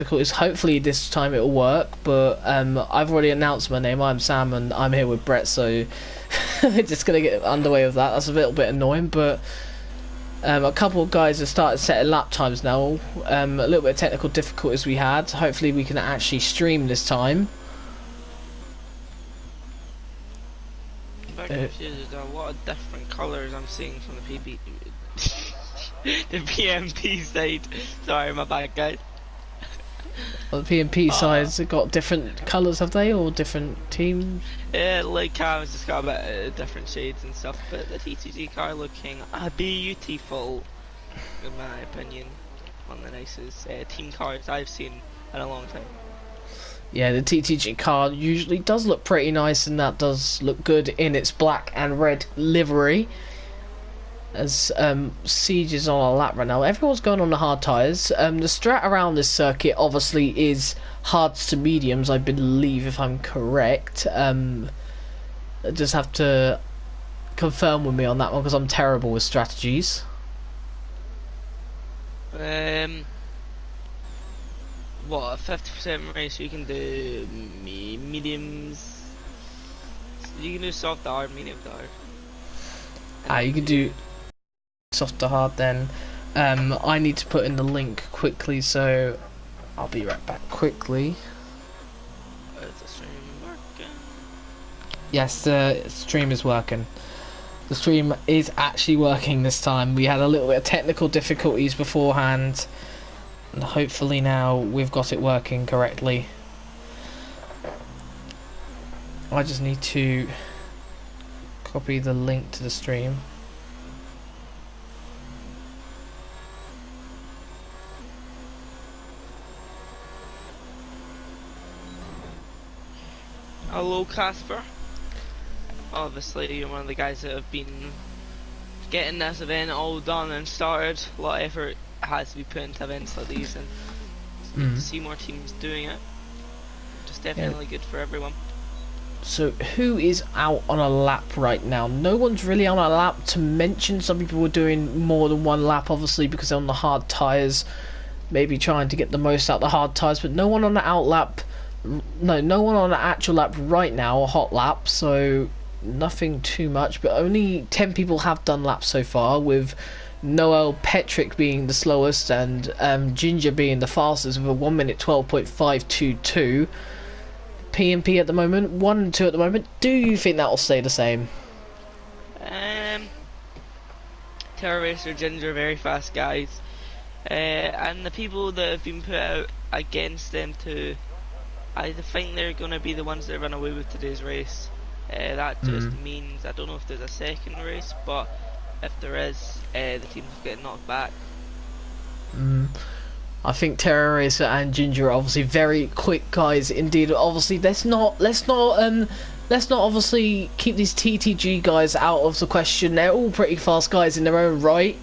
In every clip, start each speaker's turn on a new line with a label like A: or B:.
A: difficulties. Hopefully this time it'll work, but I've already announced my name. I'm Sam and I'm here with Brett, so we're just gonna get underway with that. That's a little bit annoying, but a couple of guys have started setting lap times now. A little bit of technical difficulties we had. Hopefully we can actually stream this time.
B: I'm very confused at what different colours I'm seeing from the PB the PMP side. Sorry, my bad, guys.
A: Well, the PMP sides have got different colours, have they, or different teams?
B: Yeah, like cars just got a bit of different shades and stuff, but the TTG car looking beautiful, in my opinion. One of the nicest team cars I've seen in a long time.
A: Yeah, the TTG car usually does look pretty nice, and that does look good in its black and red livery. As Siege is on a lap right now, everyone's going on the hard tyres. The strat around this circuit obviously is hards to mediums, I believe, if I'm correct. I just have to confirm with me on that one because I'm terrible with strategies.
B: What, a 50% race you can do mediums. You can do soft to hard, medium to hard.
A: You can do soft to hard then. I need to put in the link quickly, so I'll be right back quickly.
B: Is the stream working?
A: Yes, the stream is working. The stream is actually working this time. We had a little bit of technical difficulties beforehand, and hopefully now we've got it working correctly. I just need to copy the link to the stream.
B: Hello, Casper. Obviously, you're one of the guys that have been getting this event all done and started. A lot of effort has to be put into events like these, and it's good to see more teams doing it. Just definitely good for everyone.
A: So, who is out on a lap right now? No one's really on a lap to mention. Some people were doing more than one lap, obviously, because they're on the hard tyres. Maybe trying to get the most out of the hard tyres, but no one on the out lap. No one on the actual lap right now, a hot lap, so nothing too much, but only 10 people have done laps so far, with Noel Petrick being the slowest and Ginger being the fastest with a 1 minute 12.522. PMP at the moment, 1 and 2 at the moment. Do you think that will stay the same?
B: Terror Racer, Ginger, very fast guys, and the people that have been put out against them too, I think they're going to be the ones that run away with today's race. That just means, I don't know if there's a second race, but if there is, the teams get knocked back.
A: I think Terror Racer and Ginger are obviously very quick guys indeed. Obviously, let's not obviously keep these TTG guys out of the question. They're all pretty fast guys in their own right.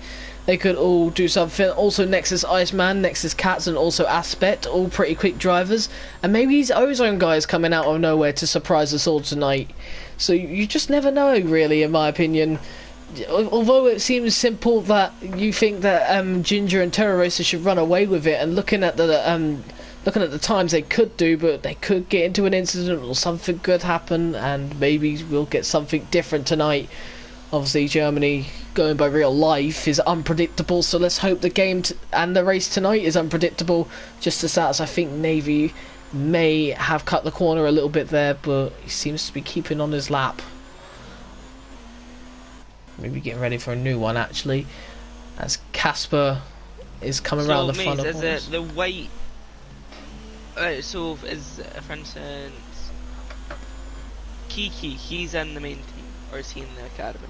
A: They could all do something. Also, Nexus Iceman, Nexus Cats, and also Aspect, all pretty quick drivers. And maybe these Ozone guys coming out of nowhere to surprise us all tonight. So you just never know, really, in my opinion. Although it seems simple that you think that Ginger and Terror Racer should run away with it, and looking at the times they could do, but they could get into an incident or something could happen, and maybe we'll get something different tonight. Obviously, Germany, going by real life, is unpredictable, so let's hope the game and the race tonight is unpredictable, just as that, as I think Navy may have cut the corner a little bit there, but he seems to be keeping on his lap. Maybe getting ready for a new one, actually, as Casper is coming around the front of us.
B: The white... so, is, for instance, Kiki, he's in the main team, or is he in the academy?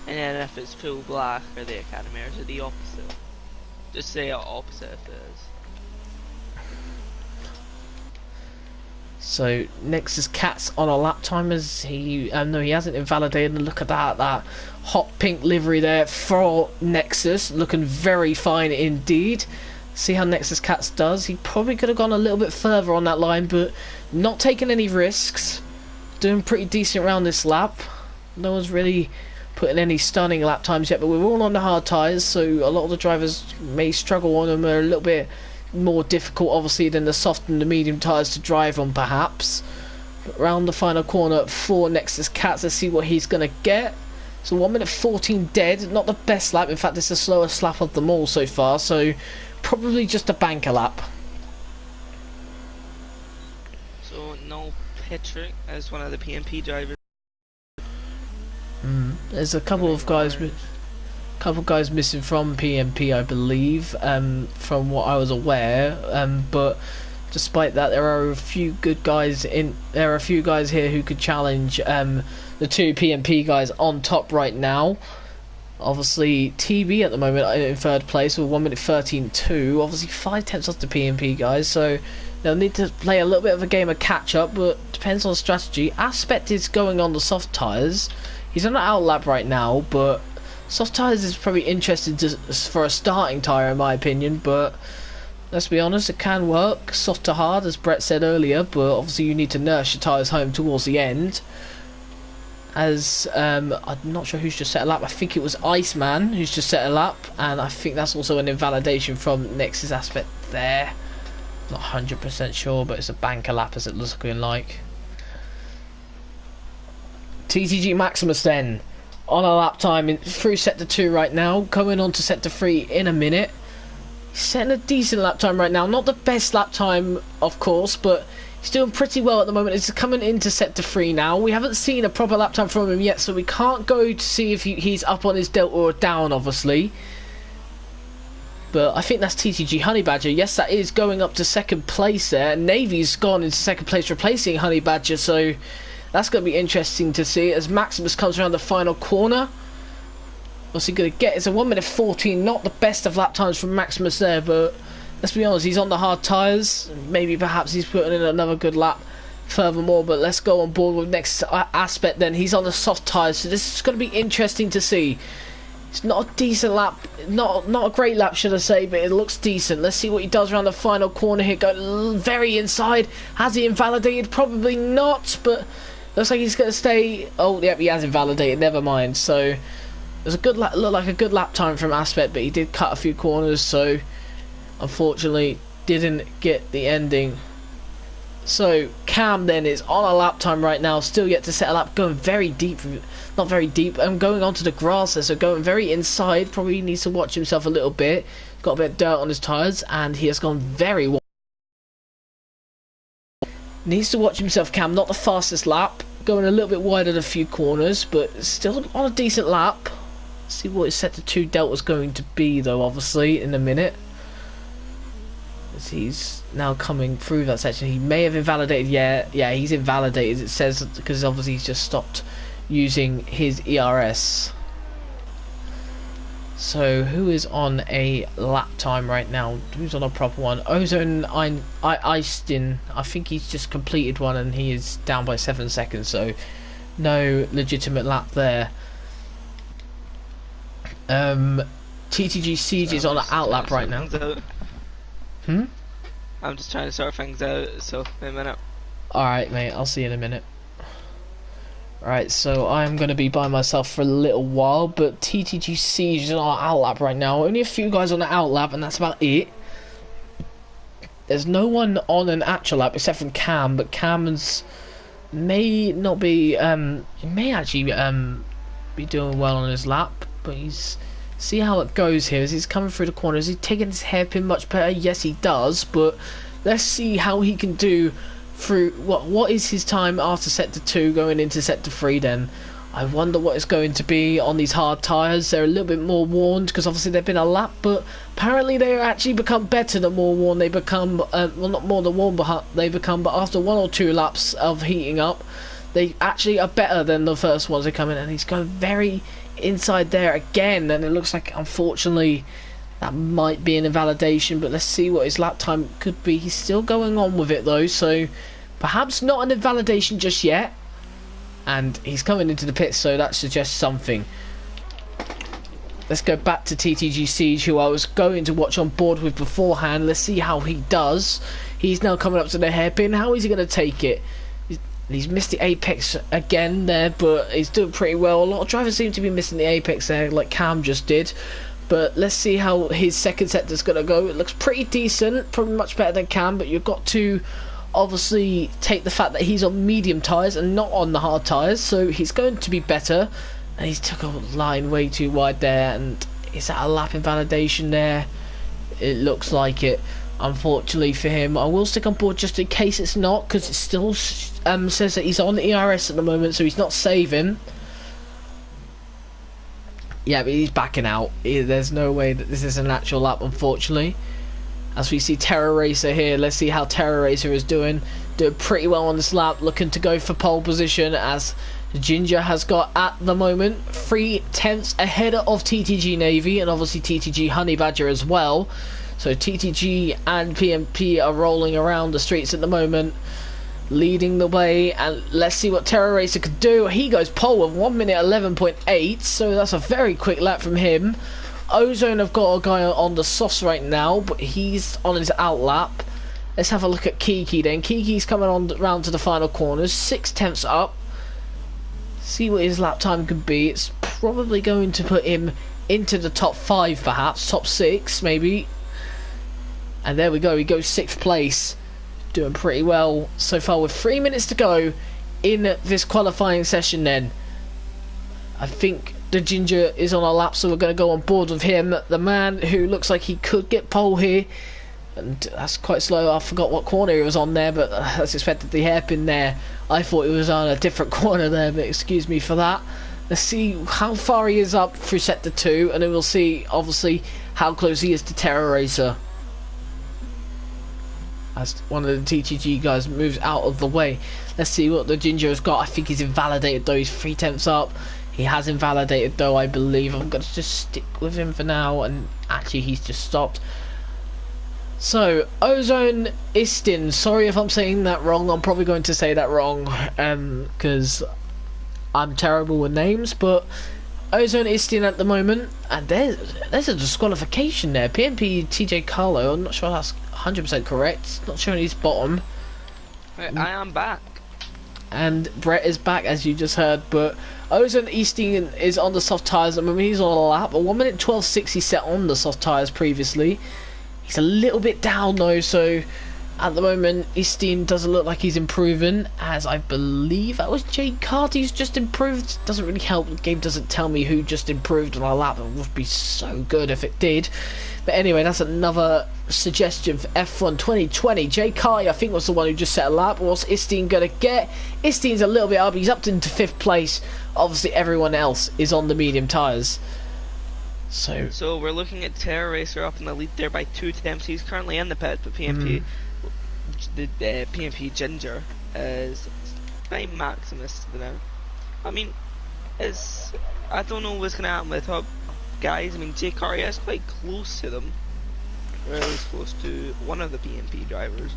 B: And then if it's full black, or the academy, or is it the opposite? Just say opposite if it is.
A: So Nexus Cat's on a lap time, as he no, he hasn't invalidated. And look at that hot pink livery there for Nexus, looking very fine indeed. See how Nexus Cats does. He probably could have gone a little bit further on that line, but not taking any risks. Doing pretty decent around this lap. No one's really putting any stunning lap times yet, but we're all on the hard tyres, so a lot of the drivers may struggle on them. They're a little bit more difficult, obviously, than the soft and the medium tyres to drive on, perhaps. But around the final corner for Nexus Cats, let's see what he's going to get. So 1 minute 14 dead, not the best lap. In fact, it's the slowest lap of them all so far, so probably just a banker lap.
B: So no Patrick as one of the PMP drivers.
A: There's a couple of guys missing from PMP, I believe, from what I was aware. But despite that, there are a few good guys in. There are a few guys here who could challenge the two PMP guys on top right now. Obviously, TB at the moment in third place with 1 minute 13.2. Obviously, 5 tenths off the PMP guys, so they'll need to play a little bit of a game of catch up. But depends on strategy. Aspect is going on the soft tyres. He's on an out lap right now, but soft tyres is probably interesting for a starting tyre in my opinion, but let's be honest, it can work. Soft to hard, as Brett said earlier, but obviously you need to nurse your tyres home towards the end. As I'm not sure who's just set a lap. I think it was Iceman who's just set a lap, and I think that's also an invalidation from Nexus Aspect there. Not 100% sure, but it's a banker lap as it looks looking like. TTG Maximus then on a lap time through sector 2 right now, coming on to sector 3 in a minute. He's setting a decent lap time right now, not the best lap time of course, but he's doing pretty well at the moment. It's coming into sector 3 now. We haven't seen a proper lap time from him yet, so we can't go to see if he's up on his delta or down, obviously. But I think that's TTG Honey Badger. Yes, that is going up to second place there. Navy's gone into second place replacing Honey Badger, so that's going to be interesting to see as Maximus comes around the final corner. What's he going to get? It's a 1 minute 14, not the best of lap times from Maximus there, but let's be honest, he's on the hard tyres. Maybe perhaps he's putting in another good lap furthermore, but let's go on board with next Aspect then. He's on the soft tyres, so this is going to be interesting to see. It's not a decent lap, not a great lap should I say, but it looks decent. Let's see what he does around the final corner here. Go very inside. Has he invalidated? Probably not, but looks like he's going to stay. Oh, yep, he has invalidated. Never mind. So it was a good looked like a good lap time from Aspect, but he did cut a few corners, so unfortunately didn't get the ending. So Cam then is on a lap time right now, still yet to set a lap, going very deep, not very deep, and going onto the grass there, so going very inside. Probably needs to watch himself a little bit. Got a bit of dirt on his tyres, and he has gone very wide. Needs to watch himself, Cam. Not the fastest lap, going a little bit wider than a few corners, but still on a decent lap. Let's see what his sector 2 delta's going to be though, obviously, in a minute. As he's now coming through that section. He may have invalidated, yeah, he's invalidated, it says, because obviously he's just stopped using his ERS. So who is on a lap time right now? Who's on a proper one? Ozone Eistin. I think he's just completed one and he is down by 7 seconds, so no legitimate lap there. TTG Siege is on an out lap right now.
B: I'm just trying to sort things out, so in a minute.
A: Alright mate, I'll see you in a minute. Alright, so I'm going to be by myself for a little while, but TTG Siege is on our out lap right now. Only a few guys on the out lap, and that's about it. There's no one on an actual lap except from Cam, but Cam's may not be, he may actually be doing well on his lap, but he's, see how it goes here as he's coming through the corner. Is he taking his hairpin much better? Yes, he does, but let's see how he can do through what is his time after sector 2 going into sector 3 then. I wonder what it's going to be on these hard tyres. They're a little bit more worn because obviously they've been a lap, but apparently they actually become better the more worn they become. Well, not more than worn, but they become, but after 1 or 2 laps of heating up, they actually are better than the first ones they come in, and he's going very inside there again, and it looks like unfortunately that might be an invalidation, but let's see what his lap time could be. He's still going on with it though, so perhaps not an invalidation just yet, and he's coming into the pits, so that suggests something. Let's go back to TTG Siege, who I was going to watch on board with beforehand. Let's see how he does. He's now coming up to the hairpin. How is he going to take it? And he's missed the apex again there, but he's doing pretty well. A lot of drivers seem to be missing the apex there, like Cam just did. But let's see how his second sector's going to go. It looks pretty decent, probably much better than Cam, but you've got to obviously take the fact that he's on medium tyres and not on the hard tyres, so he's going to be better. And he's took a line way too wide there, and is that a lap invalidation there? It looks like it, unfortunately for him. I will stick on board just in case it's not, because it still says that he's on ERS at the moment, so he's not saving. Yeah, but he's backing out. There's no way that this is an actual lap, unfortunately. As we see Terror Racer here, let's see how Terror Racer is doing. Doing pretty well on this lap, looking to go for pole position, as Ginger has got, at the moment, 3/10 ahead of TTG Navy, and obviously TTG Honey Badger as well. So TTG and PMP are rolling around the streets at the moment, leading the way, and let's see what Terror Racer could do. He goes pole with 1 minute 11.8, so that's a very quick lap from him. Ozone have got a guy on the softs right now, but he's on his out lap. Let's have a look at Kiki then. Kiki's coming on round to the final corners, 6/10 up. See what his lap time could be. It's probably going to put him into the top 5, perhaps top 6 maybe. And there we go, he goes 6th place. Doing pretty well so far with 3 minutes to go in this qualifying session then. I think the Ginger is on our lap, so we're going to go on board with him. The man who looks like he could get pole here. And that's quite slow. I forgot what corner he was on there, but I suspected the hairpin there. I thought he was on a different corner there, but excuse me for that. Let's see how far he is up through sector 2, and then we'll see obviously how close he is to Terror Racer. As one of the TTG guys moves out of the way. Let's see what the Ginger has got. I think he's invalidated though. He's 3/10 up. He has invalidated though, I believe. I'm going to just stick with him for now, and actually he's just stopped. So, Ozone Istin, sorry if I'm saying that wrong. I'm probably going to say that wrong, because I'm terrible with names, but Ozone Istin at the moment, and there's a disqualification there. PMP TJ Carlo, I'm not sure that's 100% correct. It's not showing his bottom.
B: Wait, I am back.
A: And Brett is back, as you just heard, but Ozone Istin is on the soft tyres. I mean, he's on a lap, but 1 minute 12.6 he set on the soft tyres previously. He's a little bit down though, so at the moment Istin doesn't look like he's improving, as I believe that was Jade Carty who's just improved. Doesn't really help, the game doesn't tell me who just improved on our lap. It would be so good if it did. But anyway, that's another suggestion for F1 2020. Jade Carty I think was the one who just set a lap. What's Istin gonna get? Istin's a little bit up, he's up into 5th place. Obviously everyone else is on the medium tyres.
B: So we're looking at Terror Racer up in the lead there by 2/10. He's currently in the pit, but PMP, the PMP Ginger is by Maximus now. I mean, I don't know what's gonna happen with top guys. I mean, Jay Carty is quite close to them, really close to one of the PMP drivers.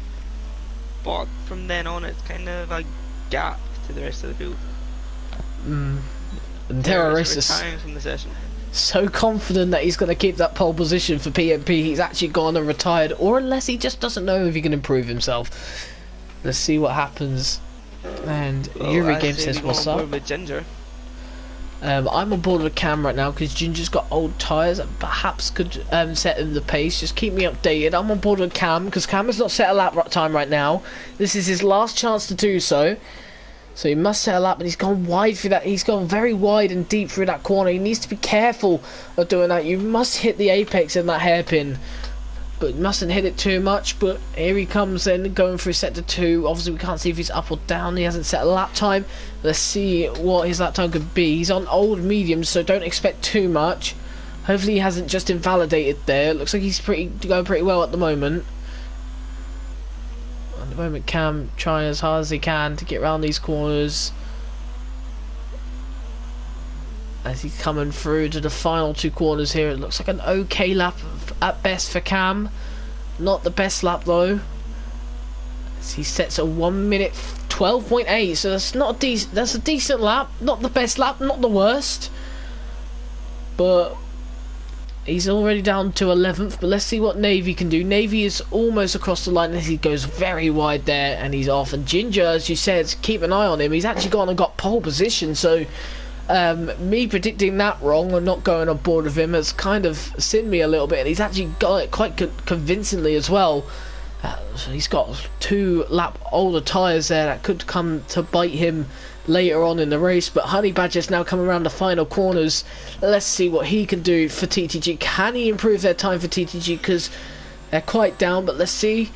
B: But from then on, it's kind of a gap to the rest of the field.
A: And Terror Racer
B: retiring from the session.
A: So confident that he's going to keep that pole position for PMP, he's actually gone and retired, or unless he just doesn't know if he can improve himself. Let's see what happens. And Yuri Game says, what's up?
B: With Ginger.
A: I'm on board with Cam right now because Ginger's got old tyres and perhaps could set him the pace. Just keep me updated. I'm on board with Cam because Cam has not set a lap time right now. This is his last chance to do so. So he must set a lap, and he's gone wide through that. He's gone very wide and deep through that corner. He needs to be careful of doing that. You must hit the apex in that hairpin, but you mustn't hit it too much. But here he comes then, going through sector 2. Obviously we can't see if he's up or down. He hasn't set a lap time. Let's see what his lap time could be. He's on old mediums, so don't expect too much. Hopefully he hasn't just invalidated there. Looks like he's going pretty well at the moment. At the moment, Cam trying as hard as he can to get around these corners as he's coming through to the final 2 corners here. It looks like an okay lap at best for Cam, not the best lap though, as he sets a 1 minute 12.8, so that's not decent. That's a decent lap, not the best lap, not the worst, but He's already down to 11th, but let's see what Navy can do. Navy is almost across the line as he goes very wide there, and he's off. And Ginger, as you said, keep an eye on him. He's actually gone and got pole position, so me predicting that wrong or not going on board with him has kind of sinned me a little bit, and he's actually got it quite convincingly as well. So he's got 2 lap older tyres there that could come to bite him later on in the race, but Honey Badger's now coming around the final corners. Let's see what he can do for TTG. Can he improve their time for TTG, because they're quite down, but let's see.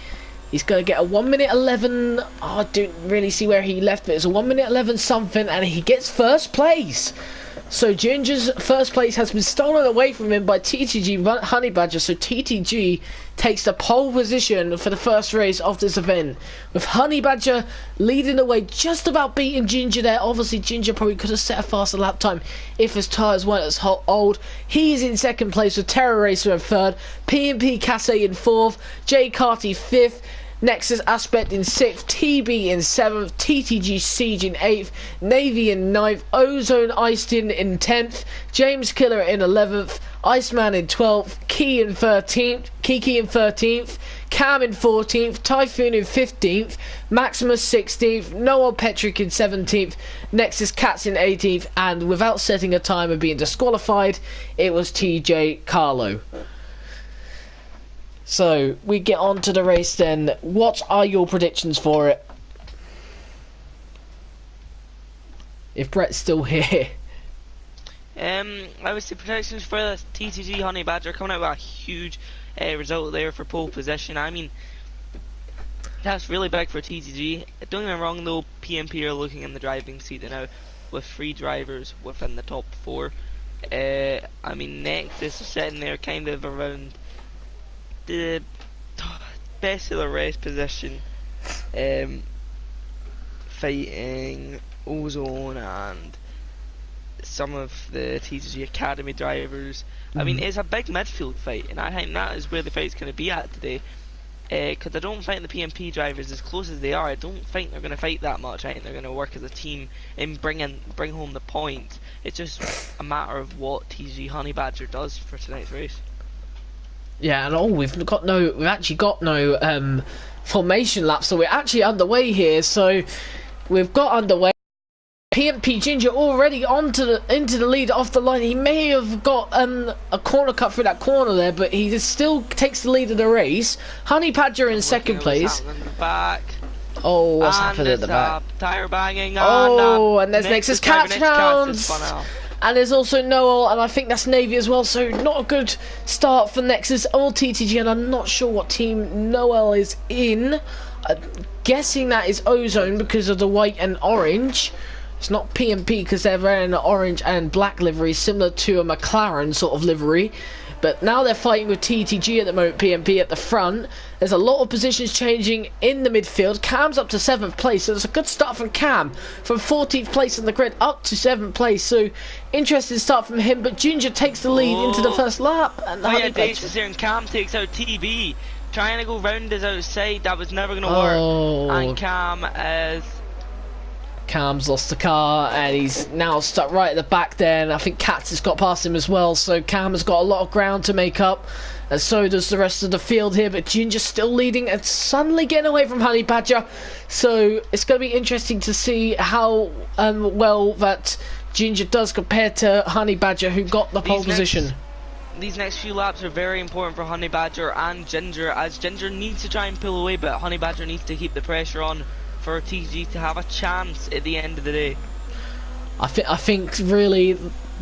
A: He's going to get a 1 minute 11. Oh, I don't really see where he left, but it's a 1 minute 11 something, and he gets first place. So Ginger's first place has been stolen away from him by TTG Honey Badger. So TTG takes the pole position for the first race of this event, with Honey Badger leading the way, just about beating Ginger there. Obviously Ginger probably could have set a faster lap time if his tyres weren't as old. He's in second place with Terror Racer in third, PMP Casse in fourth, J Carty fifth, Nexus Aspect in 6th, TB in 7th, TTG Siege in 8th, Navy in 9th, Ozone Iced in 10th, James Killer in 11th, Iceman in 12th, Kiki in 13th, Cam in 14th, Typhoon in 15th, Maximus 16th, Noah Petrick in 17th, Nexus Cats in 18th, and without setting a time and being disqualified, it was TJ Carlo. So, we get on to the race then. What are your predictions for it? If Brett's still here.
B: I would say predictions for the TTG Honey Badger coming out with a huge result there for pole position. I mean, that's really big for TTG. Don't get me wrong though, PMP are looking in the driving seat now with 3 drivers within the top 4. I mean, Nexus is sitting there kind of around the best of the rest position, fighting Ozone and some of the TTG Academy drivers. I mean, it's a big midfield fight, and I think that is where the fight's going to be at today. Because I don't think the PMP drivers, as close as they are, I don't think they're going to fight that much. I think they're going to work as a team and bring home the points. It's just a matter of what TTG Honey Badger does for tonight's race.
A: Yeah, and we've actually got no formation laps, so we're actually underway here. So we've got underway. PMP Ginger already into the lead off the line. He may have got a corner cut through that corner there, but he just still takes the lead of the race. Honey Badger in second place.
B: Back.
A: Oh, what's happening at the back?
B: Tire banging.
A: Oh, and there's Nexus Catch Hounds. And there's also Noel, and I think that's Navy as well, so not a good start for Nexus or TTG, and I'm not sure what team Noel is in. Guessing that is Ozone because of the white and orange. It's not PMP because they're wearing an orange and black livery, similar to a McLaren sort of livery. But now they're fighting with TTG at the moment, PMP at the front. There's a lot of positions changing in the midfield. Cam's up to 7th place, so it's a good start from Cam. From 14th place on the grid up to 7th place, so interesting start from him. But Ginger takes the lead into the first lap. And
B: here, and Cam takes out TB. Trying to go round his outside, that was never going to work. And
A: Cam's lost the car, and he's now stuck right at the back there, and I think Katz has got past him as well, so Cam has got a lot of ground to make up, and so does the rest of the field here, but Ginger's still leading and suddenly getting away from Honey Badger, so it's going to be interesting to see how well that Ginger does compared to Honey Badger, who got the pole position.
B: These next few laps are very important for Honey Badger and Ginger, as Ginger needs to try and pull away, but Honey Badger needs to keep the pressure on for TG to have a chance at the end of the day.
A: I think really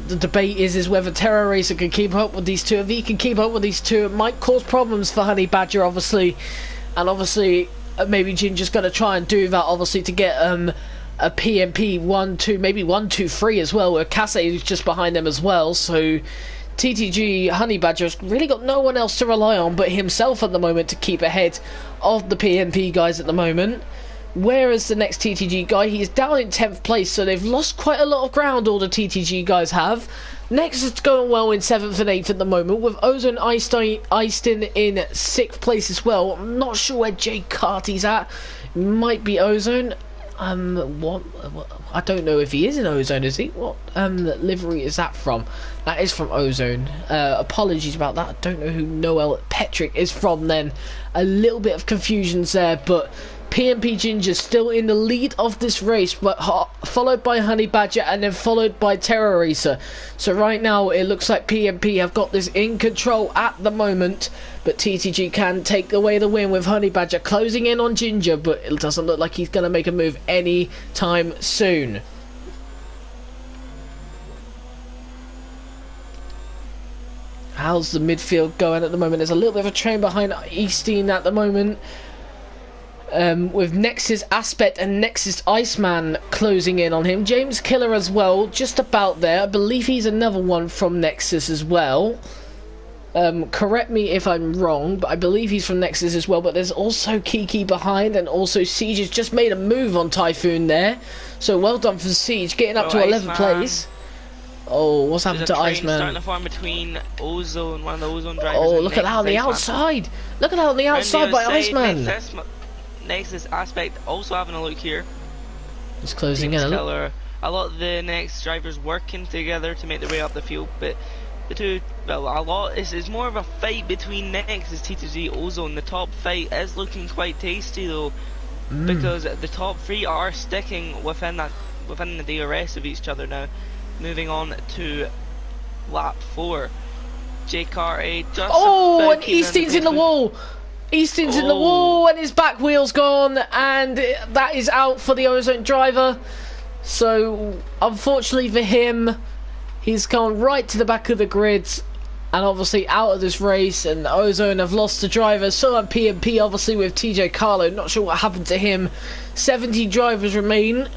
A: the debate is whether Terror Racer can keep up with these two. If he can keep up with these two, it might cause problems for Honey Badger, obviously, and obviously maybe Ginger's going to try and do that, obviously, to get a PMP 1-2, maybe 1-2-3 as well, where Casse is just behind them as well. So TTG Honey Badger's really got no one else to rely on but himself at the moment to keep ahead of the PMP guys at the moment. Whereas the next TTG guy, he is down in 10th place, so they've lost quite a lot of ground, all the TTG guys have. Next is going well in 7th and 8th at the moment, with Ozone Eistin in 6th place as well. I'm not sure where Jay Carty's at. Might be Ozone. what? I don't know if he is in Ozone. Is he? What livery is that from? That is from Ozone. Apologies about that. I don't know who Noel Petrick is from. Then a little bit of confusions there, but PMP Ginger still in the lead of this race, but followed by Honey Badger and then followed by Terror Racer. So right now it looks like PMP have got this in control at the moment, but TTG can take away the win with Honey Badger closing in on Ginger, but it doesn't look like he's going to make a move any time soon. How's the midfield going at the moment? There's a little bit of a train behind Easteen at the moment. With Nexus Aspect and Nexus Iceman closing in on him. James Killer as well, just about there. I believe he's another one from Nexus as well. Correct me if I'm wrong, but I believe he's from Nexus as well. But there's also Kiki behind, and also Siege has just made a move on Typhoon there. So well done for Siege, getting up to 11th place. Oh, what's happened to Iceman?
B: Starting to form between Ozone, one of the Ozone drivers.
A: Oh, look at that on the outside. Look at that on the outside by Iceman.
B: Nexus Aspect also having a look here.
A: It's closing in a
B: lot of the Nexus drivers working together to make their way up the field, but the two, well, a lot is more of a fight between Nexus, TTG, Ozone. The top fight is looking quite tasty though, because the top three are sticking within the DRS of each other now. Moving on to lap 4. JKRA just
A: and Easteen's in the wall. Easton's in the wall and his back wheel's gone, and that is out for the Ozone driver. So unfortunately for him, he's gone right to the back of the grid and obviously out of this race, and Ozone have lost the driver. So have PMP obviously with TJ Carlo. Not sure what happened to him. 70 drivers remain.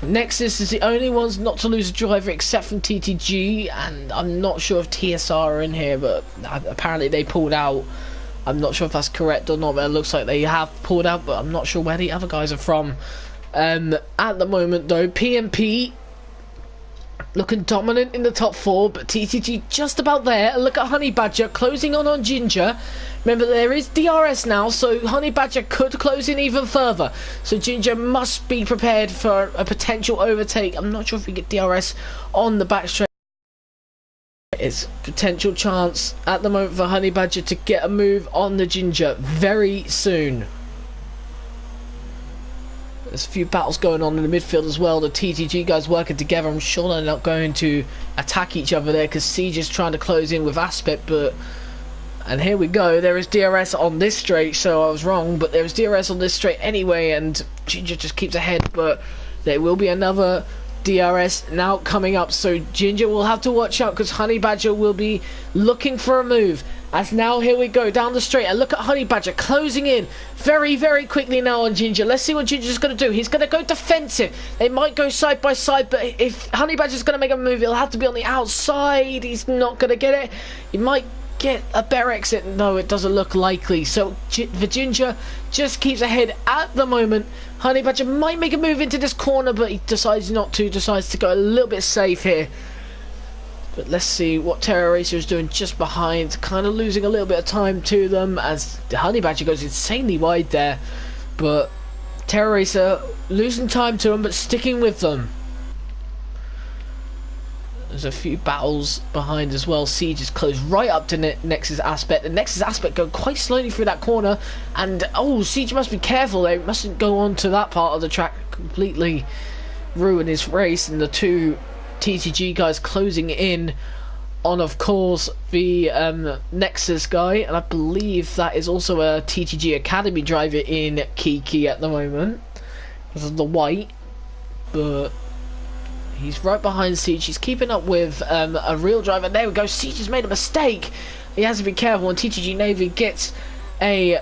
A: Nexus is the only ones not to lose a driver except from TTG, and I'm not sure if TSR are in here, but apparently they pulled out. I'm not sure if that's correct or not, but it looks like they have pulled out, but I'm not sure where the other guys are from. At the moment, though, PMP looking dominant in the top 4, but TTG just about there. Look at Honey Badger closing on Ginger. Remember, there is DRS now, so Honey Badger could close in even further. So Ginger must be prepared for a potential overtake. I'm not sure if we get DRS on the back straight. It's potential chance at the moment for Honey Badger to get a move on the Ginger very soon. There's a few battles going on in the midfield as well. The TTG guys working together. I'm sure they're not going to attack each other there because Siege is trying to close in with Aspect, but... And here we go. There is DRS on this straight, so I was wrong, but there is DRS on this straight anyway, and Ginger just keeps ahead, but there will be another DRS now coming up, so Ginger will have to watch out because Honey Badger will be looking for a move. As now here we go down the straight, and look at Honey Badger closing in very, very quickly now on Ginger. Let's see what Ginger's going to do. He's going to go defensive. They might go side by side, but if Honey Badger's going to make a move, he'll have to be on the outside. He's not going to get it. He might get a better exit. No, it doesn't look likely. So the Ginger just keeps ahead at the moment. Honey Badger might make a move into this corner, but he decides not to. Decides to go a little bit safe here. But let's see what Terror Racer is doing just behind, kind of losing a little bit of time to them as the Honey Badger goes insanely wide there. But Terror Racer losing time to them, but sticking with them. There's a few battles behind as well. Siege is close right up to Nexus Aspect. The Nexus Aspect go quite slowly through that corner. And, oh, Siege must be careful. They mustn't go on to that part of the track. Completely ruin his race. And the two TTG guys closing in on, of course, the Nexus guy. And I believe that is also a TTG Academy driver in Kiki at the moment. This is the white. But... he's right behind Siege. He's keeping up with a real driver. There we go. Siege has made a mistake. He has to be careful. And TTG Navy gets a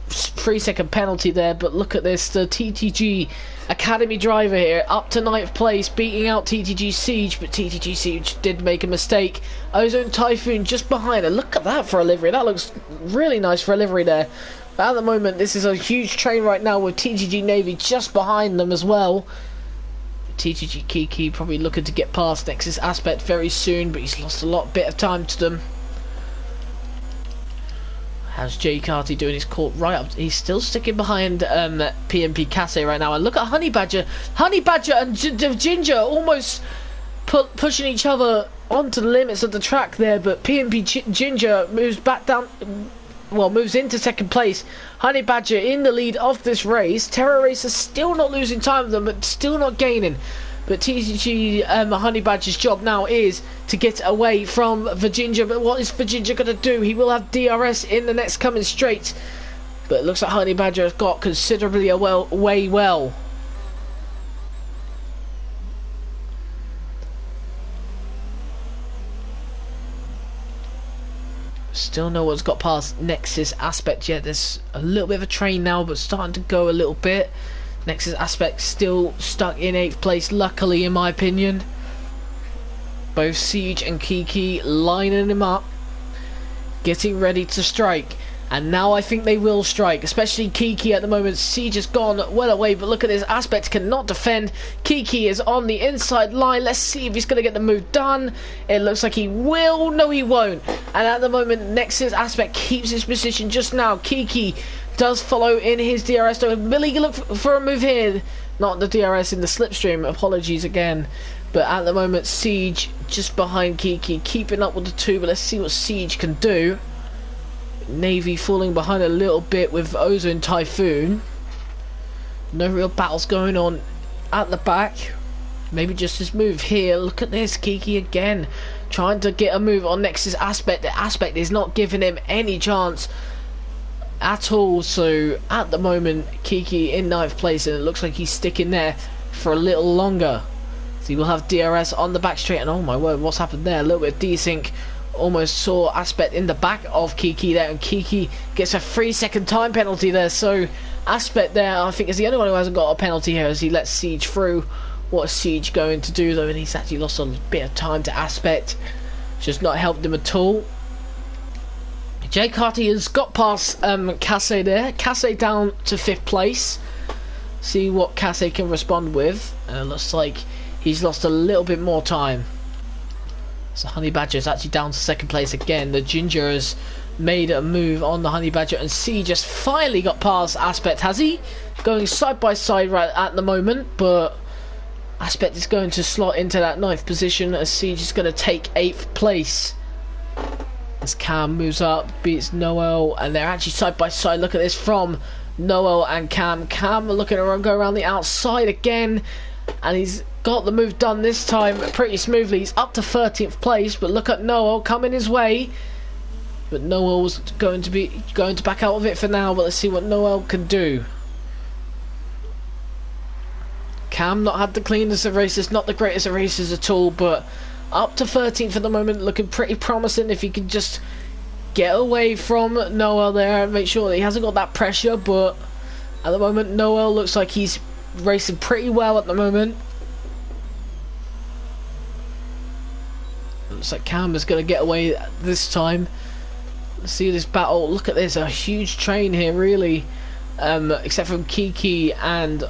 A: 3-second penalty there. But look at this. The TTG Academy driver here up to 9th place, beating out TTG Siege. But TTG Siege did make a mistake. Ozone Typhoon just behind her. Look at that for a livery. That looks really nice for a livery there. But at the moment, this is a huge train right now with TTG Navy just behind them as well. TTG Kiki probably looking to get past Nexus Aspect very soon, but he's lost a bit of time to them. How's Jay Carty doing his court right up? He's still sticking behind PMP Casse right now. And look at Honey Badger. Honey Badger and Ginger almost pushing each other onto the limits of the track there. But PMP Ginger moves back down, well, moves into second place. Honey Badger in the lead of this race. Terror Racer still not losing time with them, but still not gaining. But TCG Honey Badger's job now is to get away from Virginia. But what is Virginia going to do? He will have DRS in the next coming straight. But it looks like Honey Badger has got considerably way well. Still no one's got past Nexus Aspect yet. There's a little bit of a train now, but starting to go a little bit. Nexus Aspect still stuck in 8th place, luckily in my opinion. Both Siege and Kiki lining him up, getting ready to strike. And now I think they will strike, especially Kiki at the moment. Siege has gone well away, but look at this. Aspect cannot defend. Kiki is on the inside line. Let's see if he's going to get the move done. It looks like he will. No, he won't. And at the moment, Nexus Aspect keeps his position just now. Kiki does follow in his DRS. So Billy look for a move here. Not the DRS in the slipstream. Apologies again. But at the moment, Siege just behind Kiki, keeping up with the two. But let's see what Siege can do. Navy falling behind a little bit with Ozone Typhoon. No real battles going on at the back. Maybe just this move here. Look at this, Kiki again trying to get a move on Nexus Aspect. The Aspect is not giving him any chance at all. So at the moment, Kiki in 9th place, and it looks like he's sticking there for a little longer. So he will have DRS on the back straight. And oh my word, what's happened there? A little bit of desync. Almost saw Aspect in the back of Kiki there, and Kiki gets a 3-second time penalty there. So Aspect there, I think, is the only one who hasn't got a penalty here as he lets Siege through. What is Siege going to do though? And he's actually lost a bit of time to Aspect, just not helped him at all. Jay Carty has got past Casse there. Casse down to 5th place. See what Casse can respond with. Looks like he's lost a little bit more time. So Honey Badger is actually down to 2nd place again. The Ginger has made a move on the Honey Badger, and C just finally got past Aspect, has he? Going side by side right at the moment, but Aspect is going to slot into that 9th position as Siege is going to take 8th place. As Cam moves up, beats Noel, and they're actually side by side. Look at this from Noel and Cam. Cam looking to go around the outside again, and he's got the move done this time pretty smoothly. He's up to 13th place, but look at Noel coming his way. But Noel's going to back out of it for now, but let's see what Noel can do. Cam not had the cleanest of races, not the greatest of races at all, but up to 13th at the moment, looking pretty promising if he can just get away from Noel there and make sure that he hasn't got that pressure. But at the moment, Noel looks like he's racing pretty well at the moment. Looks like Cam is going to get away this time. Let's see this battle. Look at this, a huge train here really. Except from Kiki and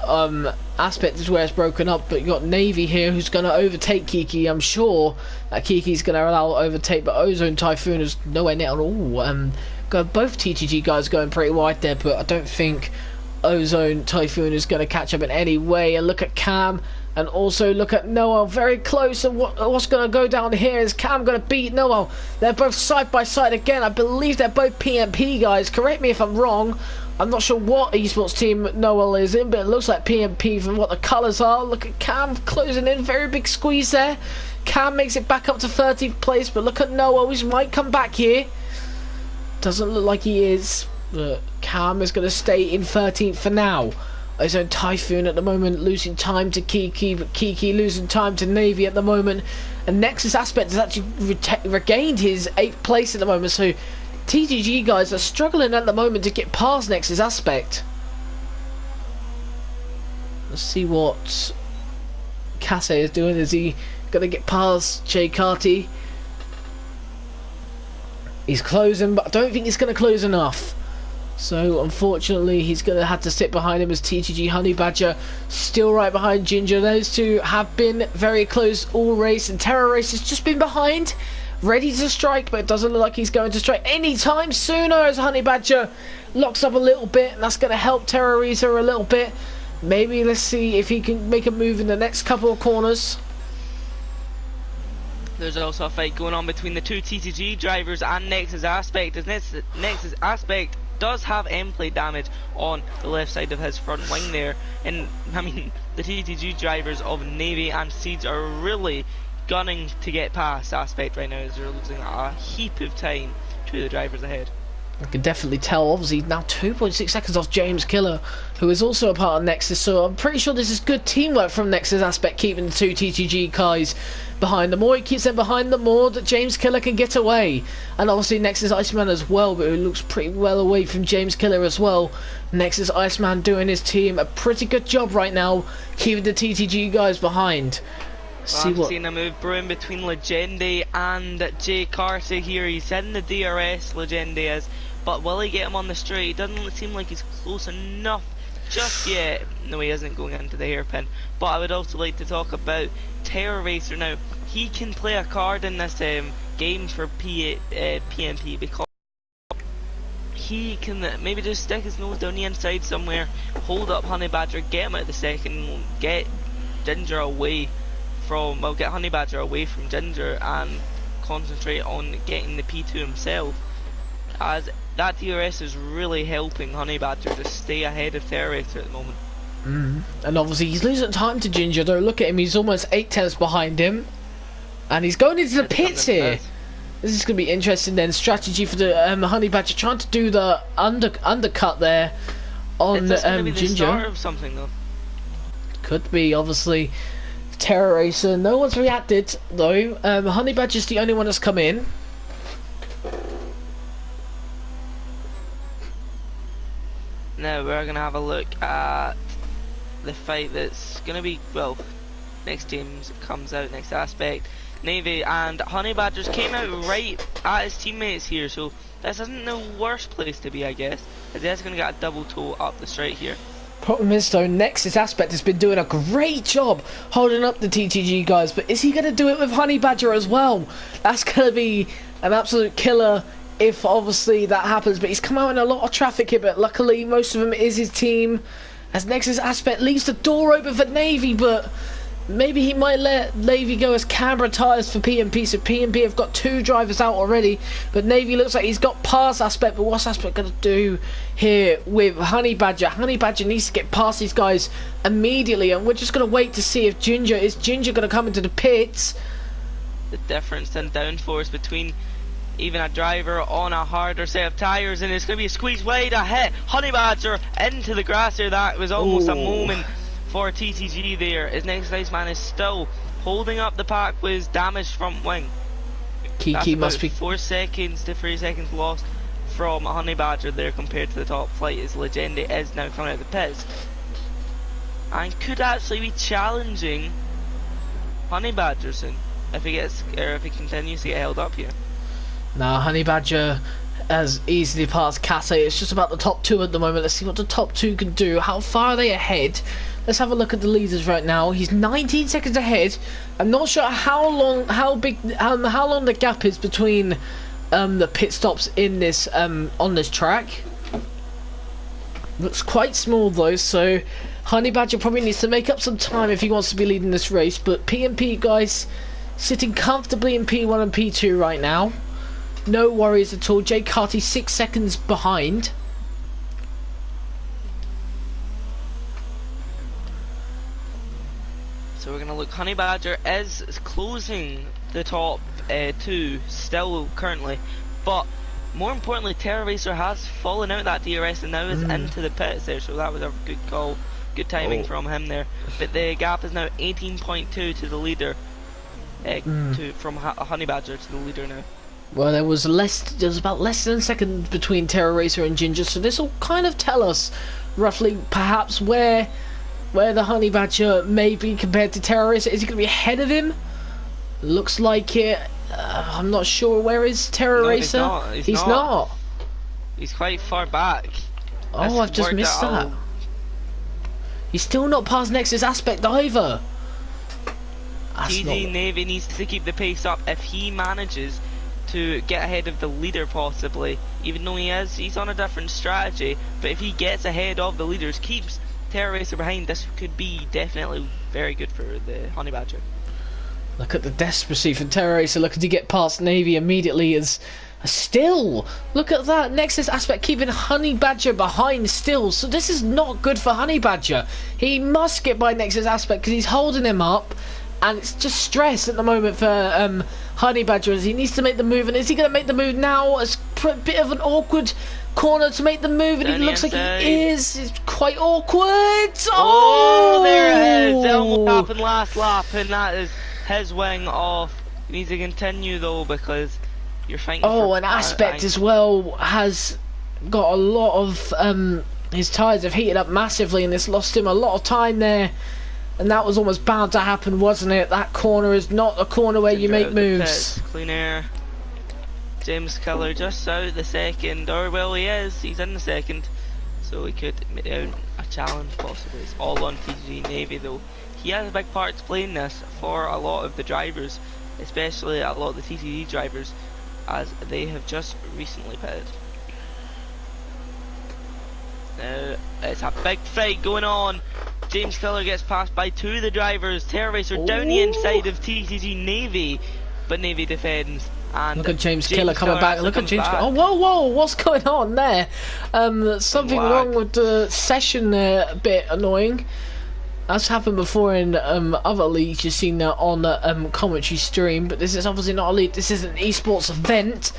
A: Aspect is where it's broken up, but you got Navy here who's going to overtake Kiki. I'm sure that Kiki's going to allow overtake, but Ozone Typhoon is nowhere near at all. Both TTG guys going pretty wide there, but I don't think Ozone Typhoon is going to catch up in any way. And look at Cam, and also look at Noel, very close. And what's going to go down here? Is Cam going to beat Noel? They're both side by side again. I believe they're both PMP guys. Correct me if I'm wrong. I'm not sure what esports team Noel is in, but it looks like PMP from what the colours are. Look at Cam closing in, very big squeeze there. Cam makes it back up to 13th place, but look at Noel, he might come back here. Doesn't look like he is, but Cam is going to stay in 13th for now. His own Typhoon at the moment losing time to Kiki, but Kiki losing time to Navy at the moment. And Nexus Aspect has actually regained his 8th place at the moment, so TGG guys are struggling at the moment to get past Nexus Aspect. Let's see what Casse is doing. Is he going to get past Jay Carty? He's closing, but I don't think he's going to close enough. So unfortunately he's going to have to sit behind him as TTG Honey Badger still right behind Ginger. Those two have been very close all race, and Terror Race has just been behind ready to strike, but it doesn't look like he's going to strike anytime sooner as Honey Badger locks up a little bit, and that's going to help Terrorizer a little bit. Maybe let's see if he can make a move in the next couple of corners.
B: There's also a fight going on between the two TTG drivers and Nexus Aspect, as Nexus Aspect does have end-plate damage on the left side of his front wing there. And I mean, the TTG drivers of Navy and Seeds are really gunning to get past Aspect right now, as they're losing a heap of time to the drivers ahead.
A: I can definitely tell, obviously, now 2.6 seconds off James Killer, who is also a part of Nexus, so I'm pretty sure this is good teamwork from Nexus Aspect, keeping the two TTG guys behind. The more he keeps them behind, the more that James Killer can get away. And obviously Nexus Iceman as well, but who looks pretty well away from James Killer as well. Nexus Iceman doing his team a pretty good job right now, keeping the TTG guys behind.
B: Well, I'm seeing a move brewing between Legende and Jay Carter here. He's in the DRS, Legende is, but will he get him on the straight? It doesn't seem like he's close enough just yet. No, he isn't going into the hairpin. But I would also like to talk about Terror Racer now. He can play a card in this game for PMP, because he can maybe just stick his nose down the inside somewhere, hold up Honey Badger, get him out of the second, get Ginger away from, well, get Honey Badger away from Ginger and concentrate on getting the P2 himself, as that DRS is really helping Honey Badger to stay ahead of Terrorizer at the moment.
A: And obviously he's losing time to Ginger though. Look at him, he's almost 8 tenths behind him, and he's going into the pits here. This is going to be interesting then. Strategy for the Honey Badger, trying to do the undercut there on
B: Ginger. The start
A: of
B: something though.
A: Could be, obviously. Terror Racer, no one's reacted though. Honey Badger's the only one that's come in.
B: Now we're going to have a look at the fight that's going to be, well, next teams comes out, next Aspect. Navy and Honey Badgers came out right at his teammates here, so this isn't the worst place to be, I guess, as he's going to get a double toe up the straight here.
A: Problem is though, Nexus Aspect has been doing a great job holding up the TTG guys, but is he going to do it with Honey Badger as well? That's going to be an absolute killer if obviously that happens, but he's come out in a lot of traffic here, but luckily most of them is his team, as Nexus Aspect leaves the door open for Navy, but maybe he might let Navy go as Canberra tyres for PMP, so PMP have got 2 drivers out already, but Navy looks like he's got past Aspect, but what's Aspect going to do here with Honey Badger? Honey Badger needs to get past these guys immediately, and we're just going to wait to see if Ginger going to come into the pits.
B: The difference in downforce between even a driver on a harder set of tyres, and it's going to be a squeeze wide, a hit, Honey Badger into the grass there. That was almost a moment for TTG there. His next Iceman is still holding up the pack with his damaged front wing.
A: Kiki must be
B: 4 seconds to 3 seconds lost from Honey Badger there compared to the top flight, as Legende is now coming out of the pits and could actually be challenging Honey Badger soon if he continues to get held up here.
A: Now Honey Badger has easily passed Cassie. It's just about the top 2 at the moment. Let's see what the top 2 can do. How far are they ahead? Let's have a look at the leaders right now. He's 19 seconds ahead. I'm not sure how long the gap is between the pit stops in this on this track. Looks quite small though, so Honey Badger probably needs to make up some time if he wants to be leading this race. But PMP guys sitting comfortably in P1 and P2 right now. No worries at all. Jay Carty 6 seconds behind.
B: So we're going to look. Honey Badger is closing the top 2 still currently, but more importantly Terror Racer has fallen out that DRS and now is into the pits there, so that was a good call, good timing from him there. But the gap is now 18.2 to the leader, from Honey Badger to the leader now.
A: Well, there was about less than a second between Terror Racer and Ginger, so this will kind of tell us roughly perhaps where the Honey Badger may be compared to Terror Racer. Is he going to be ahead of him? Looks like it. I'm not sure. Where is Terror Racer? He's not.
B: He's quite far back.
A: Oh, I've just missed that. He's still not past Nexus Aspect either.
B: TD Navy needs to keep the pace up. If he manages to get ahead of the leader possibly, even though he's on a different strategy. But if he gets ahead of the leaders, keeps Terror Racer behind, this could be definitely very good for the Honey Badger.
A: Look at the desperacy for Terror Racer looking to get past Navy immediately as still. Look at that. Nexus Aspect keeping Honey Badger behind still. So this is not good for Honey Badger. He must get by Nexus Aspect because he's holding him up. And it's just stress at the moment for Honey Badger as he needs to make the move. And is he going to make the move now? It's a bit of an awkward corner to make the move. And it looks like he is. It's quite awkward.
B: Oh, there it is. It almost happened last lap. And that is his wing off. He needs to continue though because you're fighting for
A: an Aspect as well has got a lot of... his tyres have heated up massively and this lost him a lot of time there. And that was almost bound to happen, wasn't it? That corner is not a corner where you make moves.
B: Clean air. James Killer just out the second, or well, he's in the second, so he could make out a challenge possibly. It's all on TG Navy though. He has a big part to play in this for a lot of the drivers, especially a lot of the TCD drivers, as they have just recently pitted. Now it's a big fight going on. James Killer gets passed by two of the drivers. Terror Racer down the inside of TCG Navy, but Navy defends. And
A: look at James Killer coming back. Look at James. Oh, whoa! What's going on there? Something wrong with the session there. A bit annoying. That's happened before in other leagues. You've seen that on the commentary stream, but this is obviously not a league. This is an eSports event.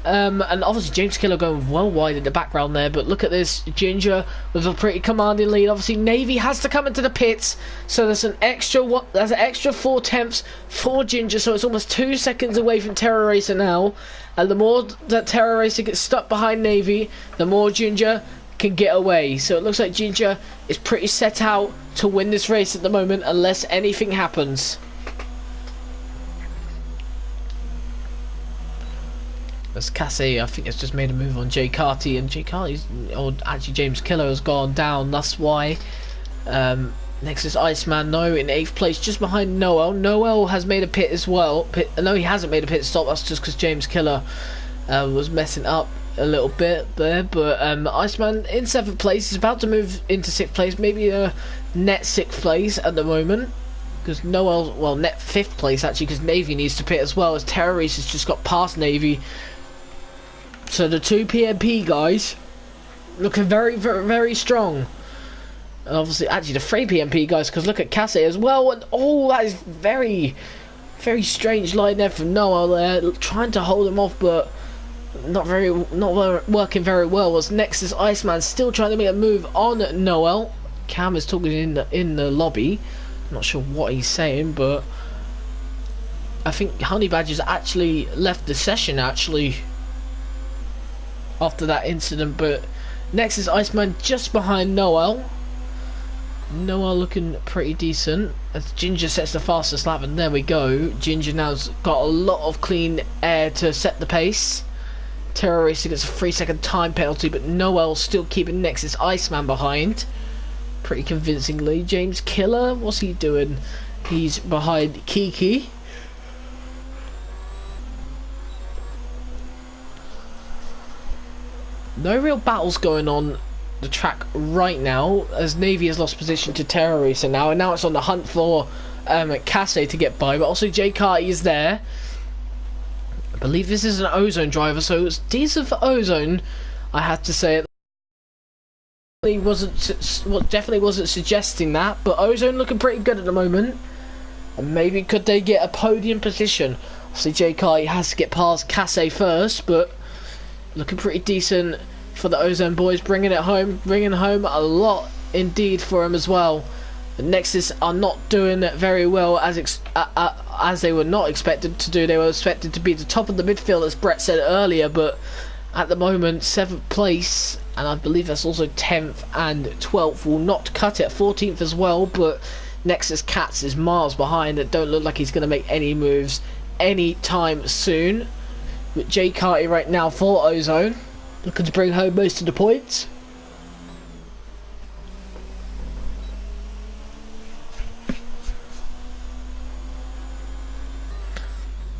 A: And obviously James Killer going well wide in the background there, but look at this, Ginger with a pretty commanding lead. Obviously Navy has to come into the pits, so there's an extra 4/10 for Ginger, so it's almost 2 seconds away from Terror Racer now. And the more that Terror Racer gets stuck behind Navy, the more Ginger can get away. So it looks like Ginger is pretty set out to win this race at the moment unless anything happens. As Cassie, I think, has just made a move on Jay Carty, and Jay Carty's, or actually James Killer, has gone down. That's why. Next is Iceman, no, in 8th place, just behind Noel. Noel has made a pit as well. No, he hasn't made a pit stop. That's just because James Killer was messing up a little bit there. But Iceman in 7th place. He's about to move into 6th place, maybe a net 6th place at the moment. Because Noel, well, net 5th place actually, because Navy needs to pit as well, as Terror Race has just got past Navy. So the two PMP guys looking very, very, very strong. And obviously, actually, the 3 PMP guys, because look at Cassie as well. And oh, that is very, very strange line there from Noel there, trying to hold him off, but not working very well. As next is Iceman, still trying to make a move on Noel. Cam is talking in the lobby. I'm not sure what he's saying, but I think Honey Badger's actually left the session actually after that incident. But next is Iceman just behind Noel. Noel looking pretty decent as Ginger sets the fastest lap, and there we go. Ginger now's got a lot of clean air to set the pace. Terror Racer gets a 3-second time penalty, but Noel still keeping next is Iceman behind pretty convincingly. James Killer, what's he doing? He's behind Kiki. No real battles going on the track right now, as Navy has lost position to Terror Racer now, and now it's on the hunt for Cassie to get by, but also Jay Carty is there. I believe this is an Ozone driver, so it's decent for Ozone, I have to say. Definitely wasn't suggesting that, but Ozone looking pretty good at the moment, and maybe could they get a podium position. Obviously Jay Carty has to get past Cassie first, but looking pretty decent for the Ozone boys, bringing home a lot indeed for him as well. The Nexus are not doing very well as they were not expected to do. They were expected to be the top of the midfield, as Brett said earlier, but at the moment 7th place, and I believe that's also 10th and 12th, will not cut it. 14th as well, but Nexus Cats is miles behind. It don't look like he's going to make any moves anytime soon. But Jay Carty right now for Ozone, looking to bring home most of the points.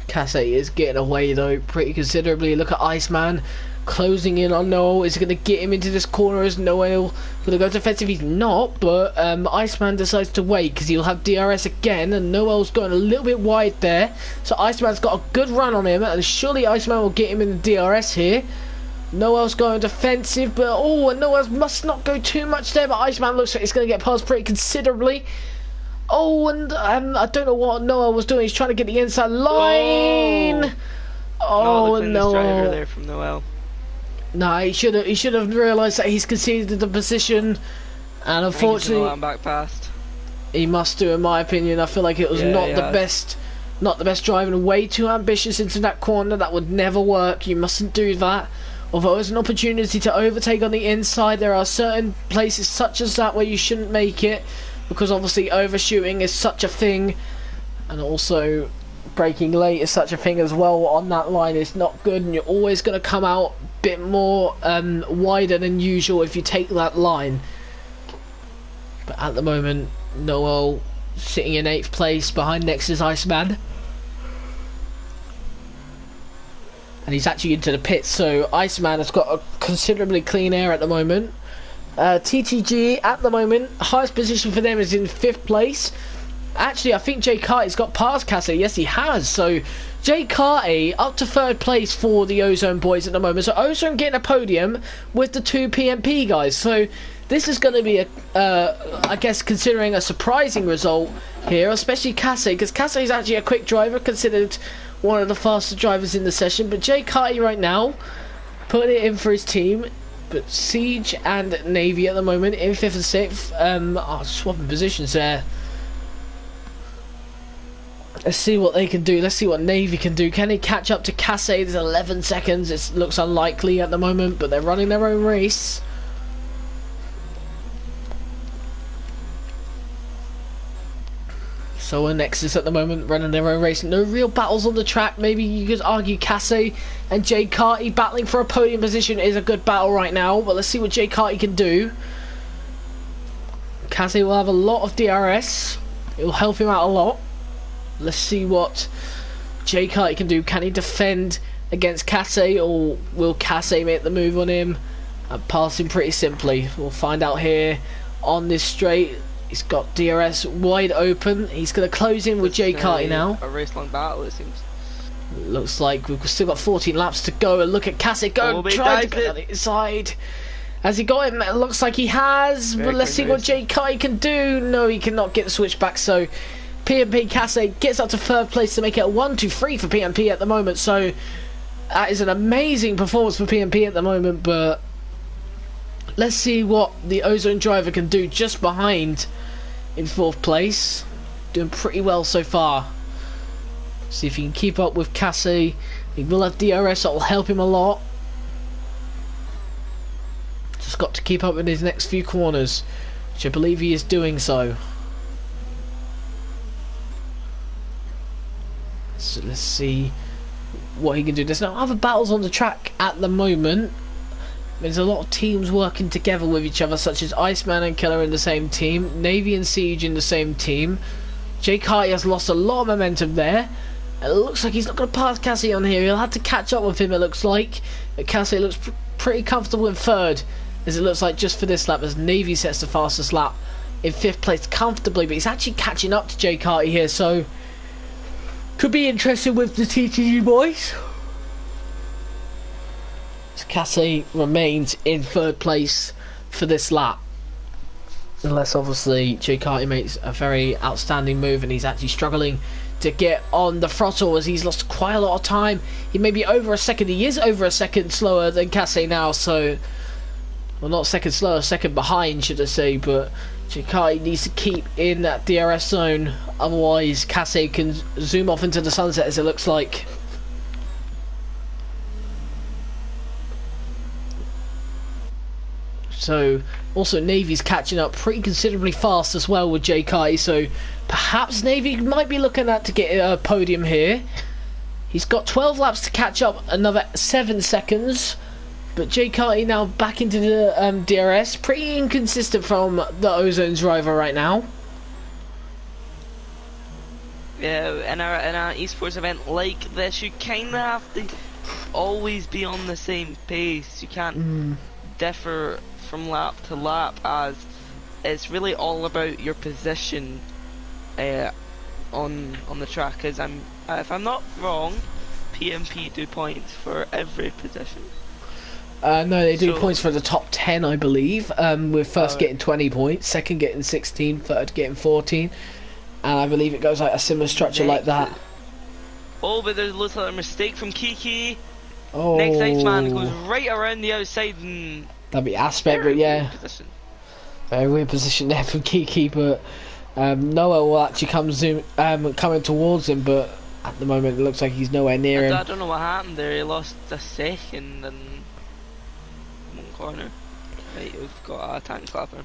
A: Casse is getting away though pretty considerably. Look at Iceman closing in on Noel. Is he going to get him into this corner? Is Noel going to go defensive? He's not, but Iceman decides to wait because he'll have DRS again, and Noel's going a little bit wide there. So Iceman's got a good run on him, and surely Iceman will get him in the DRS here. Noel's going defensive, but and Noel must not go too much there, but Iceman looks like he's going to get past pretty considerably. And I don't know what Noel was doing. He's trying to get the inside line.
B: No.
A: Noel
B: there from Noel.
A: No, he should have realised that he's conceded the position, and unfortunately,
B: I'm back past.
A: He must do, in my opinion. I feel like it was not the best driving. Way too ambitious into that corner. That would never work. You mustn't do that. Although there's an opportunity to overtake on the inside, there are certain places such as that where you shouldn't make it, because obviously overshooting is such a thing, and also braking late is such a thing as well. On that line is not good, and you're always going to come out a bit more wider than usual if you take that line. But at the moment, Noel sitting in 8th place behind Nexus Iceman, and he's actually into the pits, so Iceman has got a considerably clean air at the moment. TTG at the moment, highest position for them is in 5th place. Actually, I think Jay Carty's got past Casse. Yes, he has. So Jay Carty up to 3rd place for the Ozone boys at the moment. So Ozone getting a podium with the 2 PMP guys. So this is going to be I guess, considering a surprising result here, especially Casse, because Casse is actually a quick driver, considered one of the faster drivers in the session. But Jay Carty right now putting it in for his team. But Siege and Navy at the moment in 5th and 6th. Swapping positions there. Let's see what they can do. Let's see what Navy can do. Can they catch up to Casse? There's 11 seconds. It looks unlikely at the moment, but they're running their own race. So are Nexus at the moment running their own race. No real battles on the track. Maybe you could argue Casse and Jay Carty battling for a podium position is a good battle right now. But let's see what Jay Carty can do. Casse will have a lot of DRS. It will help him out a lot. Let's see what Jay Carty can do. Can he defend against Casse, or will Casse make the move on him and pass him pretty simply? We'll find out here on this straight. He's got DRS wide open. He's going to close in with Jay Carty now.
B: A race-long battle, it seems.
A: Looks like we've still got 14 laps to go. And look at Casse go, try to go on the inside. Has he got him? It looks like he has. But let's see what Jay Carty can do. No, he cannot get the switch back. So PMP Casse gets up to 3rd place to make it a 1-2-3 for PMP at the moment. So that is an amazing performance for PMP at the moment. But let's see what the Ozone driver can do just behind in 4th place. Doing pretty well so far. See if he can keep up with Casse. He will have DRS, that will help him a lot. Just got to keep up with his next few corners, which I believe he is doing so. So let's see what he can do. There's no other battles on the track at the moment. There's a lot of teams working together with each other, such as Iceman and Killer in the same team, Navy and Siege in the same team. Jay Carty has lost a lot of momentum there. It looks like he's not going to pass Casse on here. He'll have to catch up with him, it looks like. But Casse looks pretty comfortable in 3rd, as it looks like just for this lap, as Navy sets the fastest lap in 5th place comfortably. But he's actually catching up to Jay Carty here, so could be interesting with the TTG boys. Casse remains in 3rd place for this lap, unless obviously Jay Carty makes a very outstanding move and he's actually struggling to get on the throttle, as he's lost quite a lot of time. He may be over a second. He is over a second slower than Casse now, so, well, not second slower, second behind should I say. But Jay Carty needs to keep in that DRS zone, otherwise Casse can zoom off into the sunset, as it looks like. So also Navy's catching up pretty considerably fast as well with Jay Carty, so perhaps Navy might be looking at to get a podium here. He's got 12 laps to catch up, another 7 seconds. But Jay Carty now back into the DRS. Pretty inconsistent from the Ozone driver right now.
B: Yeah, in our esports event like this, you kind of have to always be on the same pace. You can't differ from lap to lap, as it's really all about your position on the track. Because if I'm not wrong, PMP do points for every position.
A: No, they do points for the top 10, I believe. With first getting 20 points, second getting 16, third getting 14, and I believe it goes like a similar structure like that.
B: Oh, but there's a little mistake from Kiki.
A: Oh,
B: next Iceman goes right around the outside and
A: that'd be Aspect, but yeah, very weird position there from Kiki. But Noah will actually coming towards him, but at the moment it looks like he's nowhere near him.
B: I don't know what happened there. He lost a second in one corner. Right, we've got a tank clapper.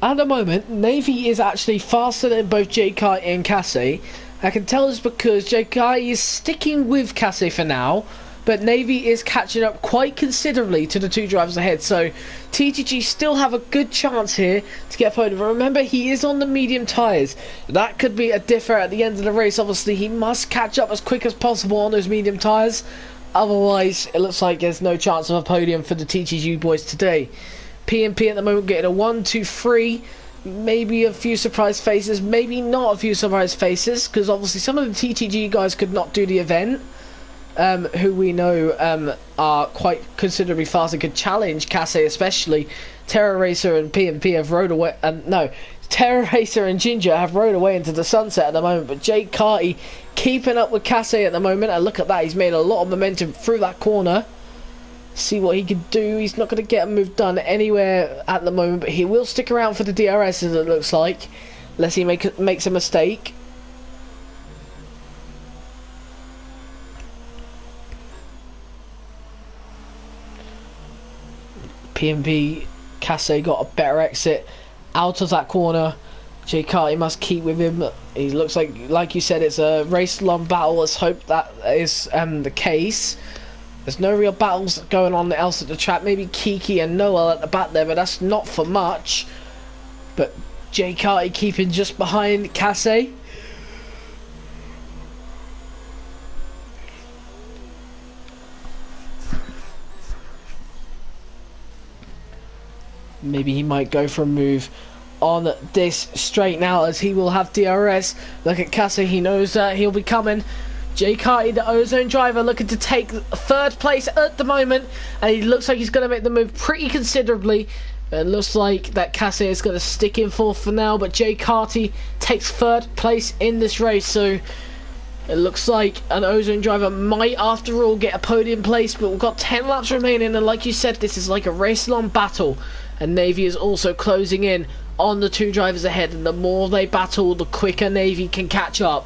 A: At the moment, Navy is actually faster than both JK and Cassie. I can tell this because JK is sticking with Cassie for now, but Navy is catching up quite considerably to the two drivers ahead. So TTG still have a good chance here to get podium. Remember, he is on the medium tyres. That could be a differ at the end of the race. Obviously, he must catch up as quick as possible on those medium tyres. Otherwise, it looks like there's no chance of a podium for the TTG boys today. PMP at the moment getting a 1, 2, 3. Maybe a few surprise faces, maybe not a few surprise faces, because obviously some of the TTG guys could not do the event, who we know are quite considerably fast and could challenge Cassie, especially. Terror Racer and PMP have rode away, Terror Racer and Ginger have rode away into the sunset at the moment, but Jake Carty keeping up with Cassie at the moment, and look at that, he's made a lot of momentum through that corner. See what he can do. He's not going to get a move done anywhere at the moment, but he will stick around for the DRS, as it looks like, unless he makes a mistake. PMP Cassie got a better exit out of that corner. Jay Carty must keep with him. He looks like you said, it's a race-long battle. Let's hope that is the case. There's no real battles going on else at the track. Maybe Kiki and Noah at the back there, but that's not for much. But Jay Carty keeping just behind Cassie. Maybe he might go for a move on this straight now, as he will have DRS. Look at Cassie, he knows that he'll be coming. Jay Carty, the Ozone driver, looking to take third place at the moment, and he looks like he's going to make the move pretty considerably. It looks like that Cassie is going to stick in fourth for now, but Jay Carty takes third place in this race, so it looks like an Ozone driver might after all get a podium place, but we've got 10 laps remaining, and like you said, this is like a race-long battle, and Navy is also closing in on the two drivers ahead, and the more they battle, the quicker Navy can catch up.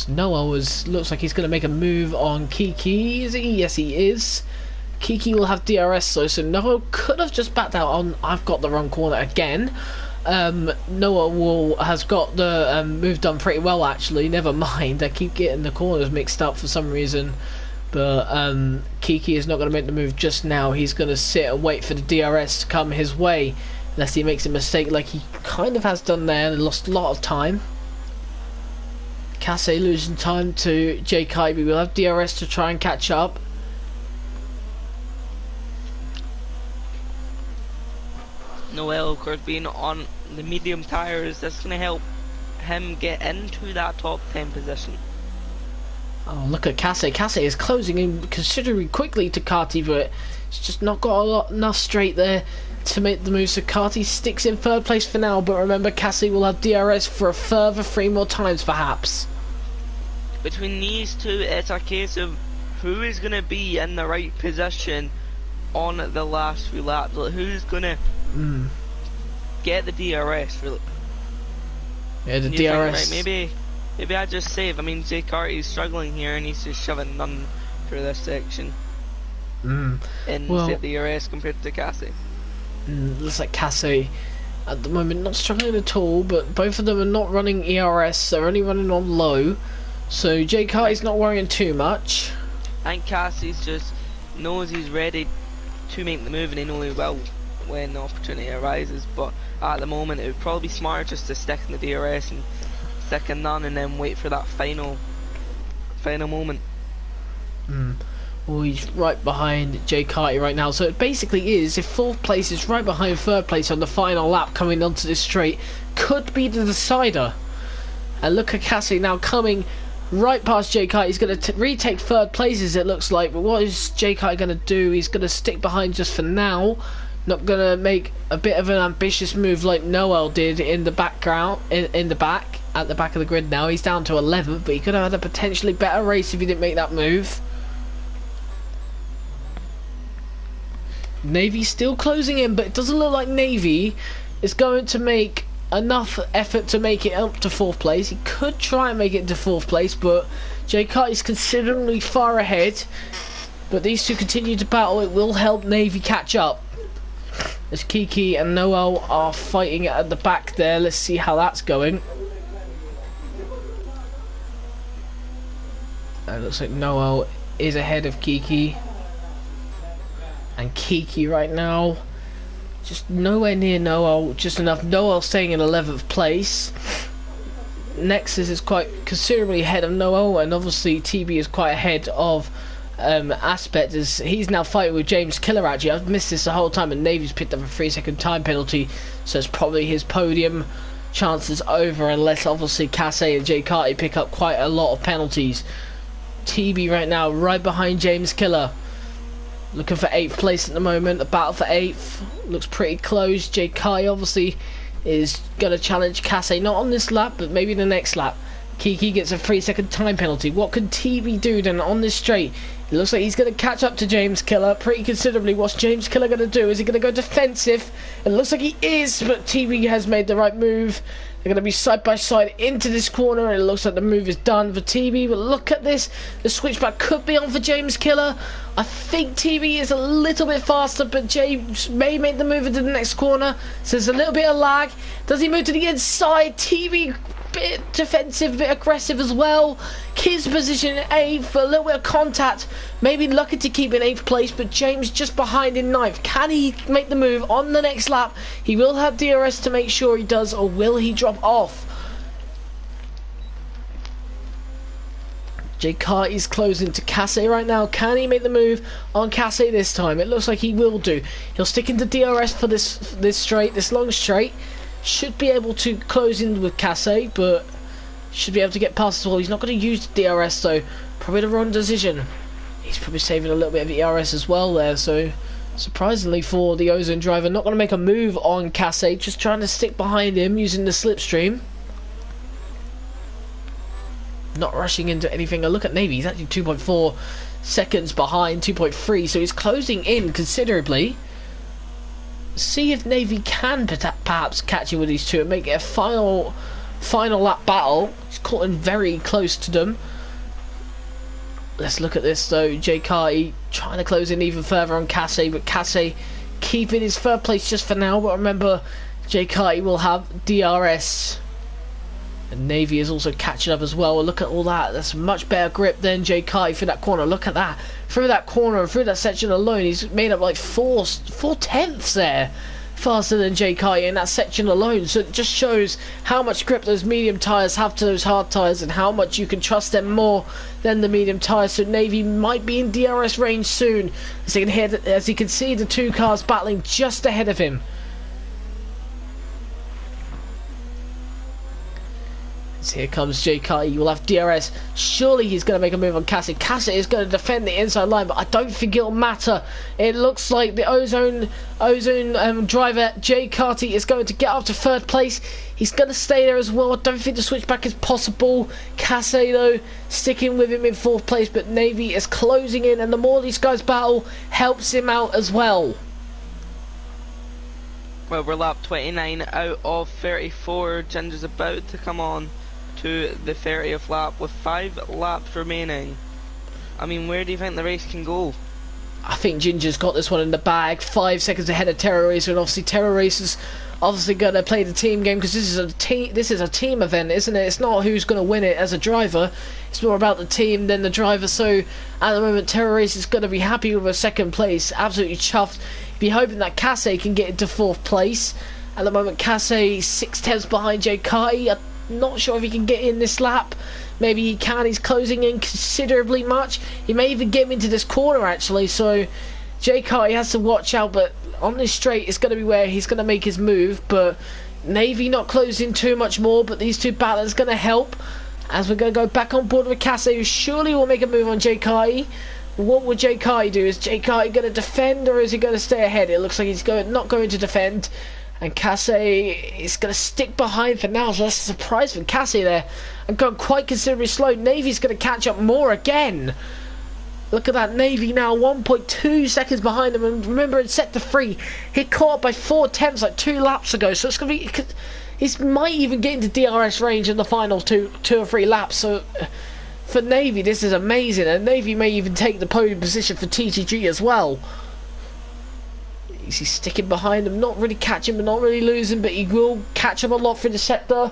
A: Noah looks like he's going to make a move on Kiki. Is he? Yes, he is. Kiki will have DRS, so Noah could have just backed out on. I've got the wrong corner again. Noah has got the move done pretty well, actually. Never mind, I keep getting the corners mixed up for some reason. But Kiki is not going to make the move just now. He's going to sit and wait for the DRS to come his way, unless he makes a mistake like he kind of has done there and lost a lot of time. Cassie losing time to Jay Kaibi. We'll have DRS to try and catch up.
B: Noel, of course, being on the medium tyres, that's going to help him get into that top 10 position.
A: Oh, look at Cassie. Cassie is closing in considerably quickly to Carty, but it's just not got enough straight there to make the move. So Carty sticks in third place for now, but remember, Cassie will have DRS for a further 3 more times, perhaps.
B: Between these two, it's a case of who is going to be in the right position on the last few laps. Like, who's going to get the DRS, really.
A: Yeah, the DRS.
B: Think, right, maybe I just save. I mean, Jay Carty's struggling here and he's just shoving none through this section. And save the DRS compared to Cassie.
A: Looks like Cassie at the moment not struggling at all, but both of them are not running ERS, they're only running on low. So Jay Carty's not worrying too much.
B: I think Cassie's just knows he's ready to make the move, and he knows he will when the opportunity arises. But at the moment, it would probably be smarter just to stick in the DRS and stick in none, and then wait for that final moment.
A: Well, he's right behind Jay Carty right now, so it basically is, if 4th place is right behind 3rd place on the final lap coming onto this straight, could be the decider. And look at Cassie now coming right past Jay Carty. He's going to retake 3rd places, it looks like, but what is Jay Carty going to do? He's going to stick behind just for now, not going to make a bit of an ambitious move like Noel did in the background, in the back, at the back of the grid now. He's down to 11th, but he could have had a potentially better race if he didn't make that move. Navy still closing in, but it doesn't look like Navy is going to make enough effort to make it up to 4th place. He could try and make it to 4th place, but Jay Carty is considerably far ahead. But these two continue to battle. It will help Navy catch up, as Kiki and Noel are fighting at the back there. Let's see how that's going. It looks like Noel is ahead of Kiki. And Kiki right now just nowhere near Noel, just enough. Noel staying in 11th place. Nexus is quite considerably ahead of Noel, and obviously TB is quite ahead of Aspect, as he's now fighting with James Killer. Actually, I've missed this the whole time, and Navy's picked up a 3-second time penalty, so it's probably his podium chances over, unless obviously Casse and Jay Carty pick up quite a lot of penalties. TB right now right behind James Killer, looking for 8th place at the moment. The battle for 8th looks pretty close. Jay Carty obviously is going to challenge Casse, not on this lap, but maybe the next lap. Kiki gets a 3-second time penalty. What can TB do then on this straight? It looks like he's going to catch up to James Killer pretty considerably. What's James Killer going to do? Is he going to go defensive? It looks like he is, but TB has made the right move. They're going to be side by side into this corner, and it looks like the move is done for TB. But look at this. The switchback could be on for James Killer. I think TB is a little bit faster, but James may make the move into the next corner. So there's a little bit of lag. Does he move to the inside? TB bit defensive, bit aggressive as well. Kid's position in 8th, a little bit of contact. Maybe lucky to keep in 8th place, but James just behind in 9th. Can he make the move on the next lap? He will have DRS to make sure he does, or will he drop off? Jay Carty's closing to Casse right now. Can he make the move on Casse this time? It looks like he will do. He'll stick into DRS for this straight, this long straight. Should be able to close in with Casse, but should be able to get past as well. He's not going to use the DRS though. Probably the wrong decision. He's probably saving a little bit of ERS as well there, so surprisingly for the Ozone driver, not going to make a move on Casse, just trying to stick behind him using the slipstream. Not rushing into anything. A look at Navy, he's actually 2.4 seconds behind, 2.3, so he's closing in considerably. See if Navy can perhaps catch him with these two and make it a final lap battle. He's caught in very close to them. Let's look at this though. Jay Carty trying to close in even further on Casse, but Casse keeping his 3rd place just for now. But remember, Jay Carty will have DRS. And Navy is also catching up as well. Look at all that. That's much better grip than Jay Carty through that corner. Look at that. Through that corner and through that section alone, he's made up like 4/10 there. Faster than Jay Carty in that section alone. So it just shows how much grip those medium tyres have to those hard tyres, and how much you can trust them more than the medium tyres. So Navy might be in DRS range soon, as you can see the two cars battling just ahead of him. So here comes Jay Carty. He will have DRS. Surely he's going to make a move on Casse. Casse is going to defend the inside line, but I don't think it'll matter. It looks like the Ozone driver Jay Carty is going to get up to 3rd place. He's going to stay there as well. I don't think the switchback is possible. Casse though sticking with him in 4th place, but Navy is closing in, and the more these guys battle helps him out as well.
B: Well, we're lap 29 out of 34. Ginger's about to come on to the 30th lap with 5 laps remaining. I mean, where do you think the race can go?
A: I think Ginger's got this one in the bag. 5 seconds ahead of Terror Racer, and obviously Terror Racer's obviously going to play the team game because this is a team event, isn't it? It's not who's going to win it as a driver. It's more about the team than the driver. So at the moment, Terror Racer's going to be happy with a second place. Absolutely chuffed. Be hoping that Casse can get into 4th place. At the moment, Casse 6 tenths behind Jay Kai. I'm not sure if he can get in this lap. Maybe he can. He's closing in considerably much. He may even get him into this corner actually. So Jay Kai has to watch out. But on this straight, it's going to be where he's going to make his move. But Navy not closing too much more. But these two battles going to help. As we're going to go back on board with Casse, who surely will make a move on Jay Kai. What will Jay Kai do? Is Jay Kai going to defend or is he going to stay ahead? It looks like he's not going to defend. And Casse is going to stick behind for now, so that's a surprise for Casse there. And going quite considerably slow. Navy's going to catch up more again. Look at that, Navy now 1.2 seconds behind him. And remember, in sector 3, he caught up by 4 attempts like 2 laps ago. So it's going to be... He might even get into DRS range in the final two or 3 laps. So for Navy, this is amazing. And Navy may even take the podium position for TTG as well. He's sticking behind him, not really catching but not really losing, but he will catch him a lot through the sector.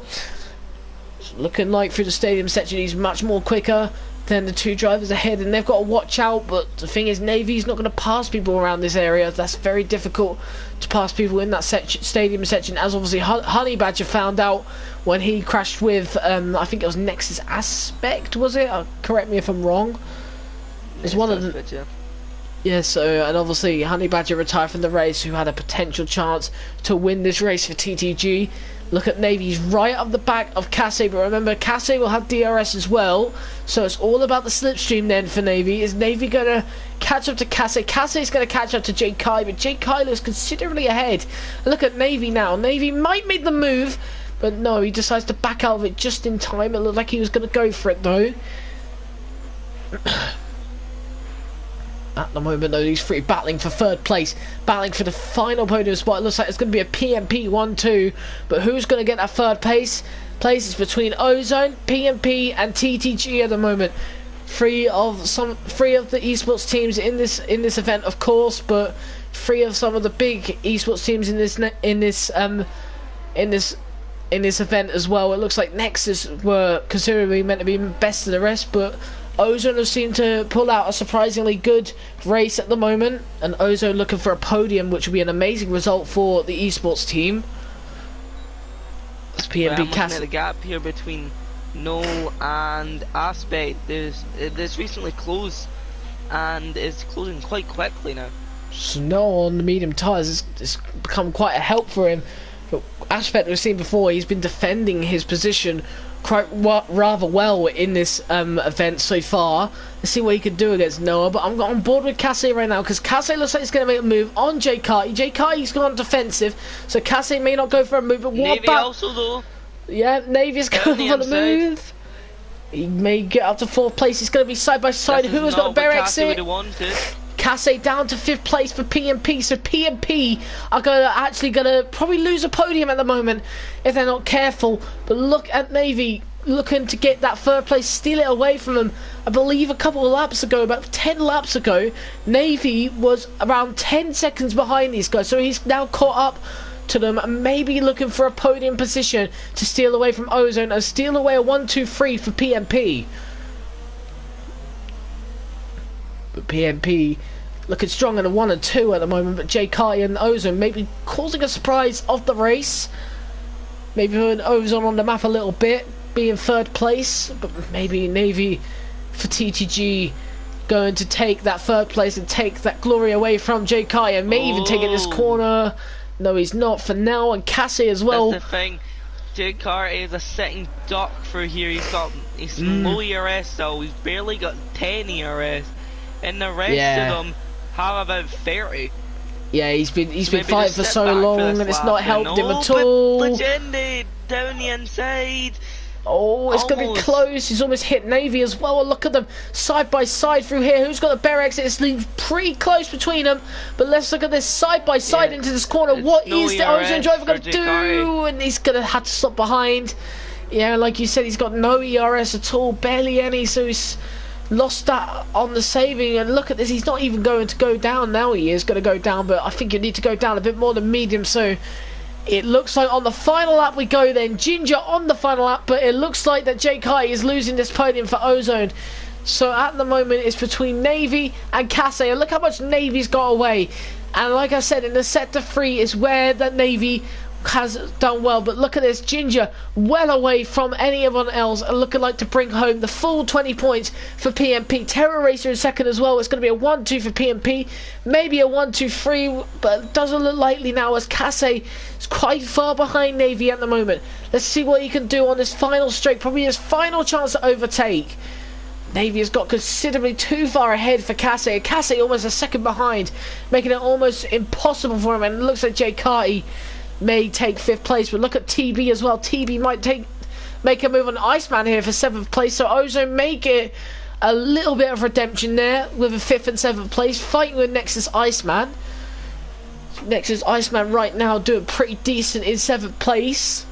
A: It's looking like through the stadium section he's much more quicker than the 2 drivers ahead, and they've got to watch out. But the thing is, Navy's not going to pass people around this area. That's very difficult to pass people in that stadium section, as obviously Honey Badger found out when he crashed with I think it was Nexus Aspect, was it? Correct me if I'm wrong. It's one of the... Yeah, so, and obviously Honey Badger retired from the race, who had a potential chance to win this race for TTG. Look at Navy's right up the back of Casse, but remember, Casse will have DRS as well, so it's all about the slipstream then for Navy. Is Navy going to catch up to Casse? Casse is going to catch up to Jay Kai, but Jay Kai looks considerably ahead. Look at Navy now. Navy might make the move, but no, he decides to back out of it just in time. It looked like he was going to go for it though. At the moment though, these 3 battling for 3rd place, battling for the final podium spot. It looks like it's going to be a PMP 1-2, but who's going to get that 3rd place? Is between Ozone, PMP and TTG at the moment. 3 of the esports teams in this event, of course, but 3 of some of the big esports teams in this event as well. It looks like Nexus were considerably meant to be best of the rest, but Ozone have seemed to pull out a surprisingly good race at the moment, and Ozone looking for a podium, which would be an amazing result for the esports team. It's PMP
B: Cass. The gap here between Noel and Aspect, there's recently closed, and it's closing quite quickly now.
A: So Noel on the medium tyres has become quite a help for him. But Aspect we've seen before, he's been defending his position quite rather well in this event so far. Let's see what he could do against Noah. But I'm on board with Casse right now, because Casse looks like he's going to make a move on Jay Kai. Jay Kai's gone defensive, so Casse may not go for a move. But what
B: Navy
A: about...
B: also though?
A: Yeah, Navy's going for the move. He may get up to 4th place. He's going to be side by side. Who has got a better exit? Casse down to 5th place for PMP, so PMP are actually going to probably lose a podium at the moment if they're not careful. But look at Navy looking to get that 3rd place, steal it away from them. I believe a couple of laps ago, about 10 laps ago, Navy was around 10 seconds behind these guys, so he's now caught up to them and maybe looking for a podium position to steal away from Ozone and steal away a 1-2-3 for PMP. But PMP looking strong in a 1 and 2 at the moment, but Jay Kai and Ozone maybe causing a surprise of the race. Maybe putting Ozone on the map a little bit, being 3rd place, but maybe Navy for TTG going to take that 3rd place and take that glory away from Jay Kai, and may even take it this corner. No, he's not for now, and Casse as well.
B: That's the thing. Jay Kai is a sitting duck for here. He's low ERS, so he's barely got 10 ERS. And the rest of them have about 30.
A: Yeah, he's been fighting for so long, and it's not helped him at all.
B: Legended down the inside.
A: Oh, it's going to be close. He's almost hit Navy as well. Look at them side by side through here. Who's got the better exit? It's pretty close between them. But let's look at this side by side into this corner. What is the Ozone driver going to do? And he's going to have to stop behind. Yeah, like you said, he's got no ERS at all, barely any. So he's lost that on the saving, and look at this, he's not even going to go down now. He is going to go down, but I think you need to go down a bit more than medium. So it looks like on the final lap we go then. Ginger on the final lap, but it looks like that Jake Hardy is losing this podium for Ozone. So at the moment it's between Navy and Casse, and look how much Navy's got away. And like I said, in the sector 3 is where the Navy has done well, but look at this, Ginger well away from anyone else and looking like to bring home the full 20 points for PMP. Terror Racer in second as well. It's going to be a 1-2 for PMP, maybe a 1-2-3, but it doesn't look likely now as Casse is quite far behind Navy at the moment. Let's see what he can do on this final straight, probably his final chance to overtake. Navy has got considerably too far ahead for Casse. Casse almost a second behind, making it almost impossible for him, and it looks like Jay Carty may take 5th place, but look at TB as well. TB might make a move on Iceman here for 7th place, so Ozone may get a little bit of redemption there with a 5th and 7th place, fighting with Nexus Iceman. Nexus Iceman right now doing pretty decent in 7th place.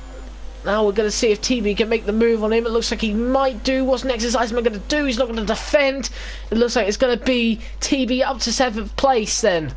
A: Now we're going to see if TB can make the move on him. It looks like he might do. What's Nexus Iceman going to do? He's not going to defend. It looks like it's going to be TB up to 7th place then.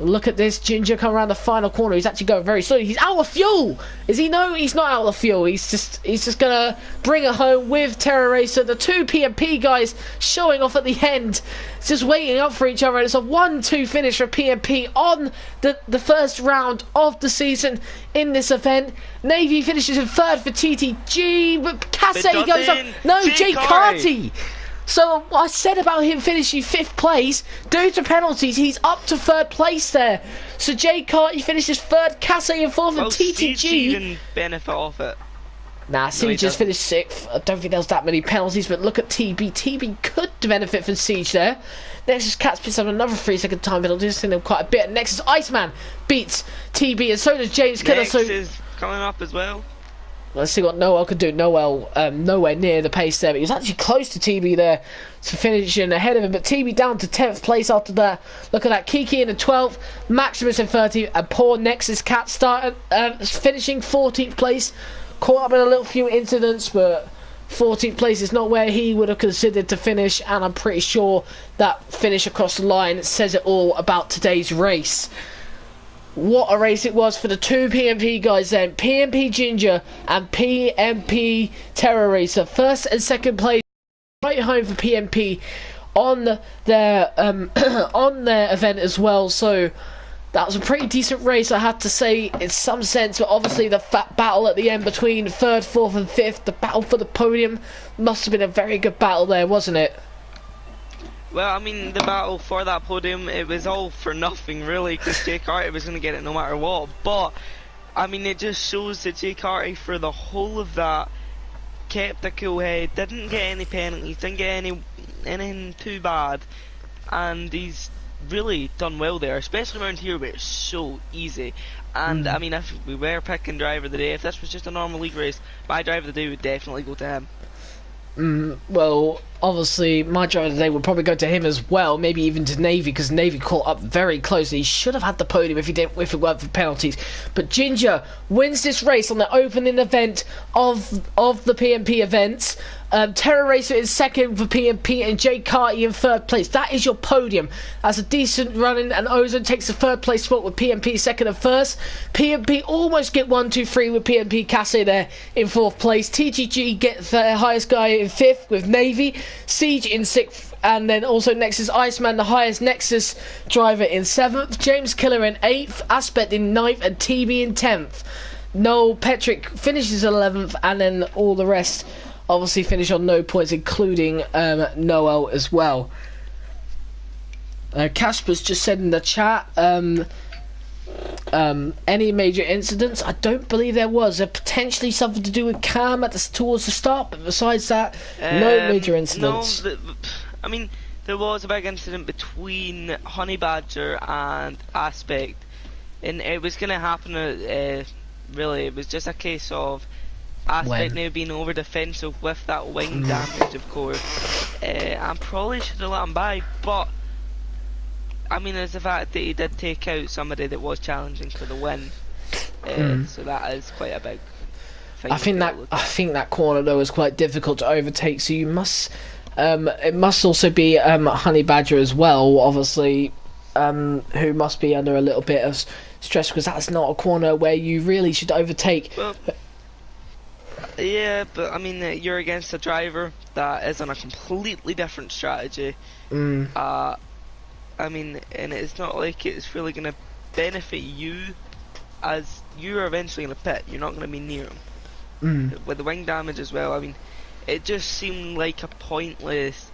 A: Look at this, Ginger come around the final corner. He's actually going very slowly. He's out of fuel. Is he? No, he's not out of fuel. He's just gonna bring it home with Terror Racer. The two PMP guys showing off at the end, just waiting up for each other. It's a 1-2 finish for PMP on the first round of the season in this event. Navy finishes in 3rd for TTG, but Casse goes up. No, Jay Carty. So what I said about him finishing 5th place, due to penalties, he's up to 3rd place there. So Jay Carty finishes 3rd, Casse in 4th, and TTG
B: Siege even benefit off it.
A: Nah, Siege just finished 6th. I don't think there was that many penalties, but look at TB. TB could benefit from Siege there. Nexus Cats picks up another 3-second time penalty, just in them quite a bit. Nexus Iceman beats TB, and so does James Killer.
B: Next is coming up as well.
A: Let's see what Noel could do. Noel nowhere near the pace there, but he was actually close to TB there to finishing ahead of him. But TB down to 10th place after that. Look at that. Kiki in the 12th, Maximus in 30th, and poor Nexus Cat started finishing 14th place. Caught up in a little few incidents, but 14th place is not where he would have considered to finish, and I'm pretty sure that finish across the line says it all about today's race. What a race it was for the two PMP guys then. PMP Ginger and PMP Terror Racer. 1st and 2nd place right home for PMP on their on their event as well. So that was a pretty decent race, I have to say, in some sense. But obviously the fat battle at the end between 3rd, 4th and 5th, the battle for the podium, must have been a very good battle there, wasn't it?
B: Well, I mean, the battle for that podium, it was all for nothing, really, because Jay Carty was going to get it no matter what. But, I mean, it just shows that Jay Carty, for the whole of that, kept a cool head, didn't get any penalties, didn't get anything too bad, and he's really done well there, especially around here where it's so easy. And, I mean, if we were picking driver of the day, if this was just a normal league race, my driver of the day would definitely go to him.
A: Well, obviously my driver today would probably go to him as well, maybe even to Navy, because Navy caught up very closely. He should have had the podium if it weren't for penalties. But Ginger wins this race on the opening event of the PMP events. Terror Racer is 2nd for PMP and Jay Carty in 3rd place. That is your podium. That's a decent running, and Ozone takes the 3rd place spot with PMP 2nd and 1st. PMP almost get 1-2-3 with PMP Casse there in 4th place. TGG gets the highest guy in 5th with Navy. Siege in 6th, and then also Nexus Iceman, the highest Nexus driver, in 7th. James Killer in 8th, Aspect in 9th, and TB in 10th. Noel Petrick finishes 11th, and then all the rest obviously finish on no points, including Noel as well. Casper's just said in the chat, any major incidents? I don't believe there was. Potentially something to do with Cam towards the start, but besides that, no major incidents.
B: No, I mean, there was a big incident between Honey Badger and Aspect, and it was going to happen, really, it was just a case of Aspect now being over defensive with that wing damage, of course. I probably should have let him by, but I mean, it's the fact that he did take out somebody that was challenging for the win, so that is quite a big thing.
A: I think that corner though is quite difficult to overtake, so you must It must also be Honey Badger as well, obviously, who must be under a little bit of stress because that's not a corner where you really should overtake.
B: Well, yeah, but I mean, you're against a driver that is on a completely different strategy. I mean, and it's not like it's really going to benefit you, as you are eventually going to pit. You're not going to be near him. With the wing damage as well, I mean, it just seemed like a pointless.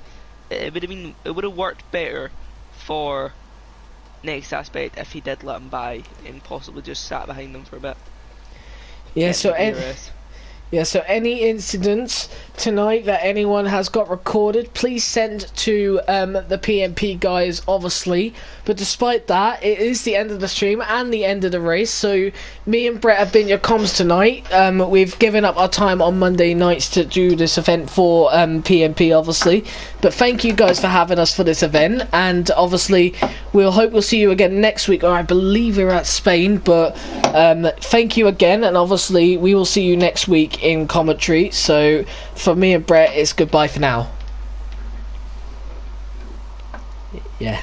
B: It would have worked better for Next Aspect if he did let him by and possibly just sat behind them for a bit.
A: Yeah, so any incidents tonight that anyone has got recorded, please send to the PMP guys, obviously. But despite that, it is the end of the stream and the end of the race. So me and Brett have been your comms tonight. We've given up our time on Monday nights to do this event for PMP, obviously. But thank you guys for having us for this event. And obviously, we'll see you again next week. Or I believe we're at Spain. But thank you again. And obviously, we will see you next week in commentary. So for me and Brett, it's goodbye for now. Yeah.